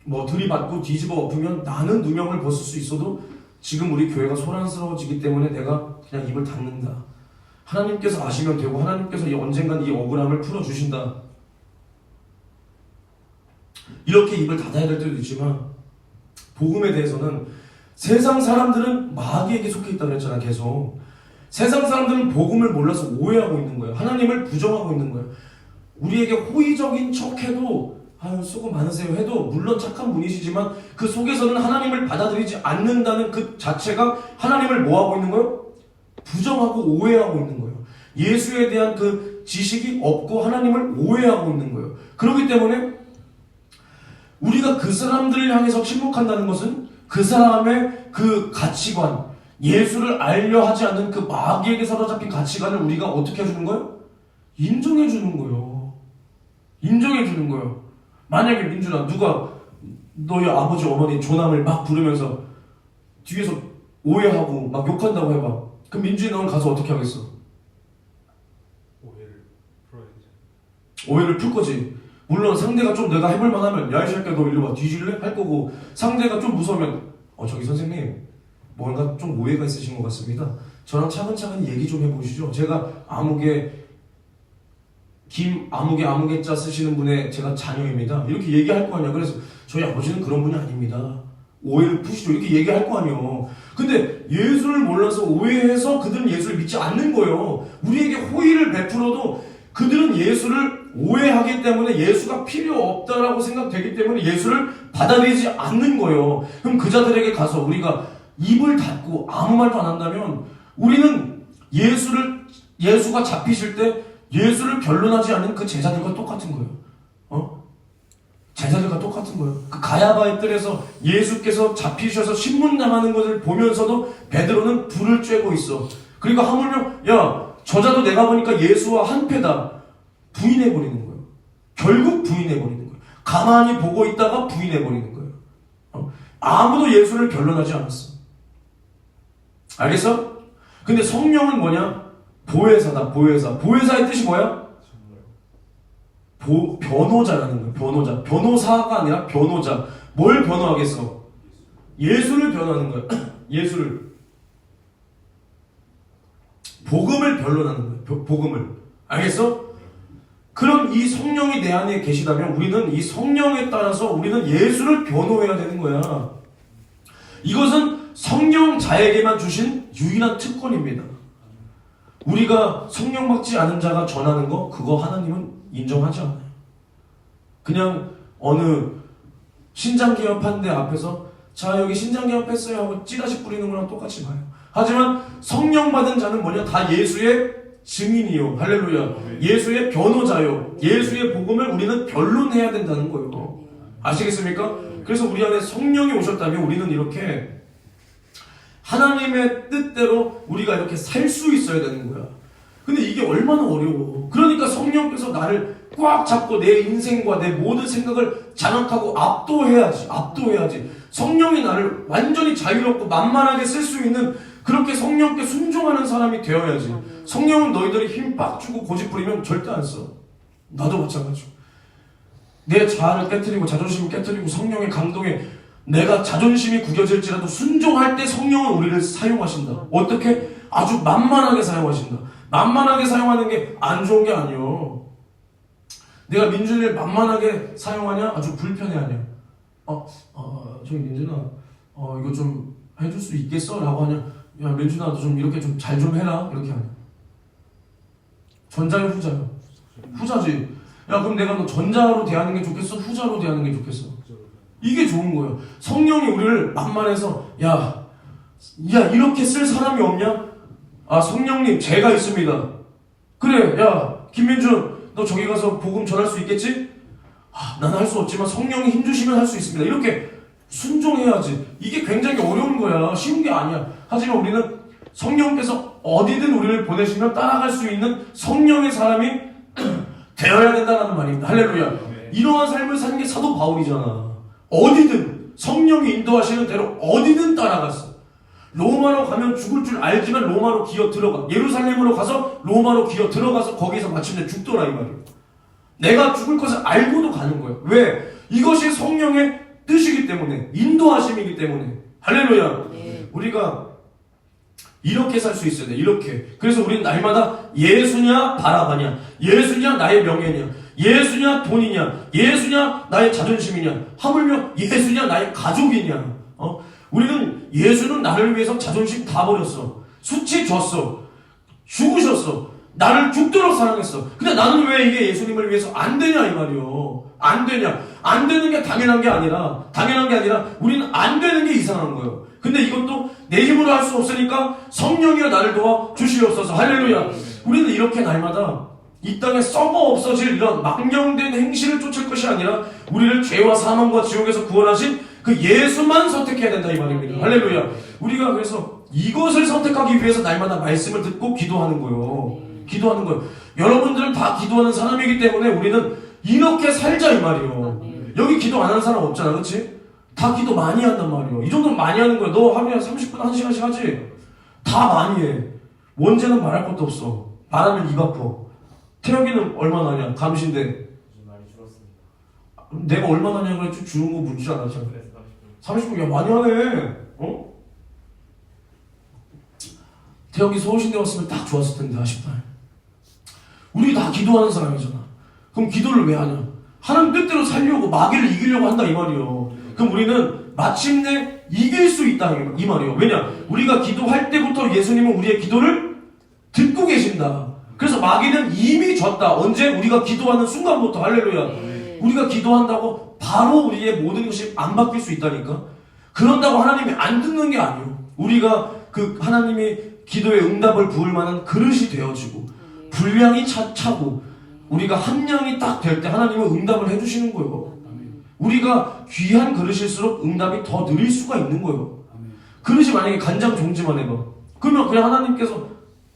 뭐 들이받고 뒤집어 엎으면 나는 누명을 벗을 수 있어도 지금 우리 교회가 소란스러워지기 때문에 내가 그냥 입을 닫는다. 하나님께서 아시면 되고 하나님께서 언젠간 이 억울함을 풀어주신다. 이렇게 입을 닫아야 될 때도 있지만 복음에 대해서는 세상 사람들은 마귀에게 속해 있다고 했잖아. 계속 세상 사람들은 복음을 몰라서 오해하고 있는 거예요. 하나님을 부정하고 있는 거예요. 우리에게 호의적인 척해도 아유 수고 많으세요 해도 물론 착한 분이시지만 그 속에서는 하나님을 받아들이지 않는다는 그 자체가 하나님을 뭐하고 있는 거예요? 부정하고 오해하고 있는 거예요. 예수에 대한 그 지식이 없고 하나님을 오해하고 있는 거예요. 그렇기 때문에 우리가 그 사람들을 향해서 침묵한다는 것은 그 사람의 그 가치관, 예수를 알려 하지 않는 그 마귀에게 사로잡힌 가치관을 우리가 어떻게 해주는 거예요? 인정해주는 거예요. 인정해주는 거예요. 만약에 민준아 누가 너희 아버지 어머니 조남을 막 부르면서 뒤에서 오해하고 막 욕한다고 해봐. 그럼 민준이 너는 가서 어떻게 하겠어? 오해를 풀어야지. 오해를 풀 거지. 물론 상대가 좀 내가 해볼 만하면 야 이 새끼야 너 일로 와 뒤질래? 할 거고 상대가 좀 무서우면 저기 선생님 뭔가 좀 오해가 있으신 것 같습니다. 저랑 차근차근 얘기 좀 해보시죠. 제가 아무개 자 쓰시는 분의 제가 자녀입니다. 이렇게 얘기할 거 아니야. 그래서 저희 아버지는 그런 분이 아닙니다. 오해를 푸시죠. 이렇게 얘기할 거 아니에요. 근데 예수를 몰라서 오해해서 그들은 예수를 믿지 않는 거예요. 우리에게 호의를 베풀어도 그들은 예수를 오해하기 때문에 예수가 필요 없다라고 생각되기 때문에 예수를 받아들이지 않는 거예요. 그럼 그 자들에게 가서 우리가 입을 닫고 아무 말도 안 한다면 우리는 예수가 잡히실 때 예수를 변론하지 않은 그 제자들과 똑같은 거예요. 제자들과 똑같은 거예요. 그 가야바의 뜰에서 예수께서 잡히셔서 신문당하는 것을 보면서도 베드로는 불을 쬐고 있어. 그리고 하물며 야 저자도 내가 보니까 예수와 한패다. 부인해버리는 거예요. 결국 부인해버리는 거예요. 가만히 보고 있다가 부인해버리는 거예요. 아무도 예수를 변론하지 않았어. 알겠어? 근데 성령은 뭐냐? 보혜사다. 보혜사. 보혜사의 뜻이 뭐야? 변호자라는 거예요. 변호사가 아니라 변호자. 뭘 변호하겠어? 예수를 변호하는 거예요. 예수를. 복음을 변론하는 거예요. 복음을. 알겠어? 그럼 이 성령이 내 안에 계시다면 우리는 이 성령에 따라서 우리는 예수를 변호해야 되는 거야. 이것은 성령자에게만 주신 유일한 특권입니다. 우리가 성령 받지 않은 자가 전하는 거 그거 하나님은 인정하지 않아요. 그냥 어느 신장개혁한 데 앞에서 자 여기 신장개혁했어요 하고 찌라시 뿌리는 거랑 똑같이 봐요. 하지만 성령 받은 자는 뭐냐? 다 예수의 증인이요. 할렐루야. 예수의 변호자요. 예수의 복음을 우리는 변론해야 된다는 거예요. 아시겠습니까? 그래서 우리 안에 성령이 오셨다면 우리는 이렇게 하나님의 뜻대로 우리가 이렇게 살 수 있어야 되는 거야. 근데 이게 얼마나 어려워. 그러니까 성령께서 나를 꽉 잡고 내 인생과 내 모든 생각을 장악하고 압도해야지. 성령이 나를 완전히 자유롭고 만만하게 쓸 수 있는 그렇게 성령께 순종하는 사람이 되어야지. 성령은 너희들이 힘 빡 주고 고집부리면 절대 안 써. 나도 마찬가지고. 내 자아를 깨트리고 자존심을 깨트리고 성령의 감동에 내가 자존심이 구겨질지라도 순종할 때 성령은 우리를 사용하신다. 어떻게? 아주 만만하게 사용하신다. 만만하게 사용하는 게 안 좋은 게 아니요. 내가 민준이를 만만하게 사용하냐? 아주 불편해하냐? 저기 민준아, 이거 좀 해줄 수 있겠어? 라고 하냐? 야 민준아, 너 좀 이렇게 좀 잘 좀 해라? 이렇게 하냐? 전자요, 후자요? 후자지. 야 그럼 내가 너 전자로 대하는 게 좋겠어? 후자로 대하는 게 좋겠어? 이게 좋은 거예요. 성령이 우리를 만만해서 야 이렇게 쓸 사람이 없냐? 성령님 제가 있습니다. 그래 야 김민준 너 저기 가서 복음 전할 수 있겠지? 나는 할 수 없지만 성령이 힘주시면 할 수 있습니다. 이렇게 순종해야지. 이게 굉장히 어려운 거야. 쉬운 게 아니야. 하지만 우리는 성령께서 어디든 우리를 보내시면 따라갈 수 있는 성령의 사람이 되어야 된다는 말입니다. 할렐루야. 이러한 삶을 사는 게 사도 바울이잖아. 어디든 성령이 인도하시는 대로 어디든 따라갔어. 로마로 가면 죽을 줄 알지만 로마로 기어 들어가. 예루살렘으로 가서 로마로 기어 들어가서 거기서 마침내 죽더라 이 말이에요. 내가 죽을 것을 알고도 가는 거예요. 왜? 이것이 성령의 뜻이기 때문에, 인도하심이기 때문에. 할렐루야. 네. 우리가 이렇게 살 수 있어야 돼. 이렇게. 그래서 우리는 날마다 예수냐 바라바냐, 예수냐 나의 명예냐, 예수냐 돈이냐, 예수냐 나의 자존심이냐, 하물며 예수냐 나의 가족이냐. 우리는 예수는 나를 위해서 자존심 다 버렸어. 수치 줬어. 죽으셨어. 나를 죽도록 사랑했어. 근데 나는 왜 이게 예수님을 위해서 안 되냐 이 말이요. 안 되냐. 안 되는 게 당연한 게 아니라 우리는 안 되는 게 이상한 거예요. 근데 이것도 내 힘으로 할 수 없으니까 성령이여 나를 도와 주시옵소서. 할렐루야. 우리는 이렇게 날마다 이 땅에 썩어 없어질 이런 망령된 행실을 쫓을 것이 아니라 우리를 죄와 사망과 지옥에서 구원하신 그 예수만 선택해야 된다 이 말입니다. 할렐루야. 우리가 그래서 이것을 선택하기 위해서 날마다 말씀을 듣고 기도하는 거예요. 기도하는 거예요. 여러분들은 다 기도하는 사람이기 때문에 우리는 이렇게 살자 이 말이에요. 여기 기도 안 하는 사람 없잖아, 그렇지? 다 기도 많이 한단 말이에요. 이 정도는 많이 하는 거야. 너 하루에 30분, 1시간씩 하지? 다 많이 해. 원재는 말할 것도 없어. 말하면 입 아파. 태혁이는 얼마나 하냐? 감시인데. 많이 줄었습니다. 내가 얼마나 하냐 그래 주는 거 묻지 않았잖아. 그래서 30분, 야, 많이 하네. 태혁이 서울신대 왔으면 딱 좋았을 텐데, 아쉽다. 우리 다 기도하는 사람이잖아. 그럼 기도를 왜 하냐? 하나님 뜻대로 살려고, 마귀를 이기려고 한다, 이 말이요. 그럼 우리는 마침내 이길 수 있다, 이 말이요. 왜냐? 우리가 기도할 때부터 예수님은 우리의 기도를 듣고 계신다. 그래서 마귀는 이미 졌다. 언제? 우리가 기도하는 순간부터. 할렐루야. 우리가 기도한다고 바로 우리의 모든 것이 안 바뀔 수 있다니까. 그런다고 하나님이 안 듣는 게 아니에요. 우리가 그 하나님이 기도의 응답을 부을 만한 그릇이 되어지고 분량이 차고 우리가 함량이 딱 될 때 하나님은 응답을 해주시는 거예요. 우리가 귀한 그릇일수록 응답이 더 느릴 수가 있는 거예요. 그릇이 만약에 간장 종지만 해봐. 그러면 그냥 하나님께서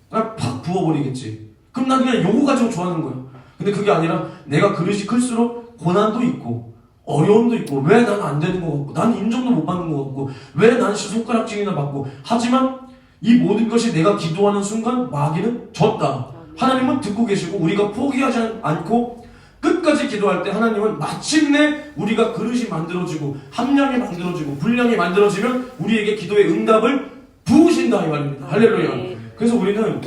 그냥 팍 부어버리겠지. 그럼 난 그냥 요거 가지고 좋아하는 거야. 근데 그게 아니라 내가 그릇이 클수록 고난도 있고 어려움도 있고 왜 난 안 되는 것 같고 난 인정도 못 받는 것 같고 왜 난 손가락질이나 받고 하지만 이 모든 것이 내가 기도하는 순간 마귀는 졌다. 하나님은 듣고 계시고 우리가 포기하지 않고 끝까지 기도할 때 하나님은 마침내 우리가 그릇이 만들어지고 함량이 만들어지고 분량이 만들어지면 우리에게 기도의 응답을 부으신다 이 말입니다. 할렐루야. 그래서 우리는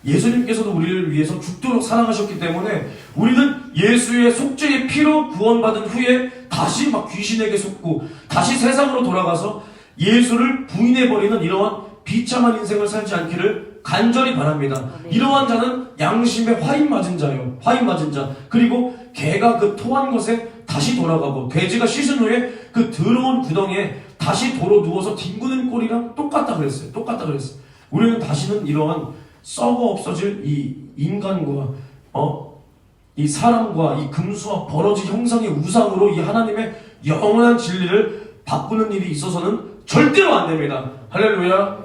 예수님께서도 우리를 위해서 죽도록 사랑하셨기 때문에 우리는 예수의 속죄의 피로 구원받은 후에 다시 막 귀신에게 속고 다시 세상으로 돌아가서 예수를 부인해버리는 이러한 비참한 인생을 살지 않기를 간절히 바랍니다. 이러한 자는 양심에 화인 맞은 자요. 화인 맞은 자. 그리고 개가 그 토한 것에 다시 돌아가고 돼지가 씻은 후에 그 더러운 구덩이에 다시 도로 누워서 뒹구는 꼴이랑 똑같다 그랬어요. 우리는 다시는 이러한 썩어 없어질 이 인간과 이 사람과 이 금수와 버러지 형상의 우상으로 이 하나님의 영원한 진리를 바꾸는 일이 있어서는 절대로 안 됩니다. 할렐루야.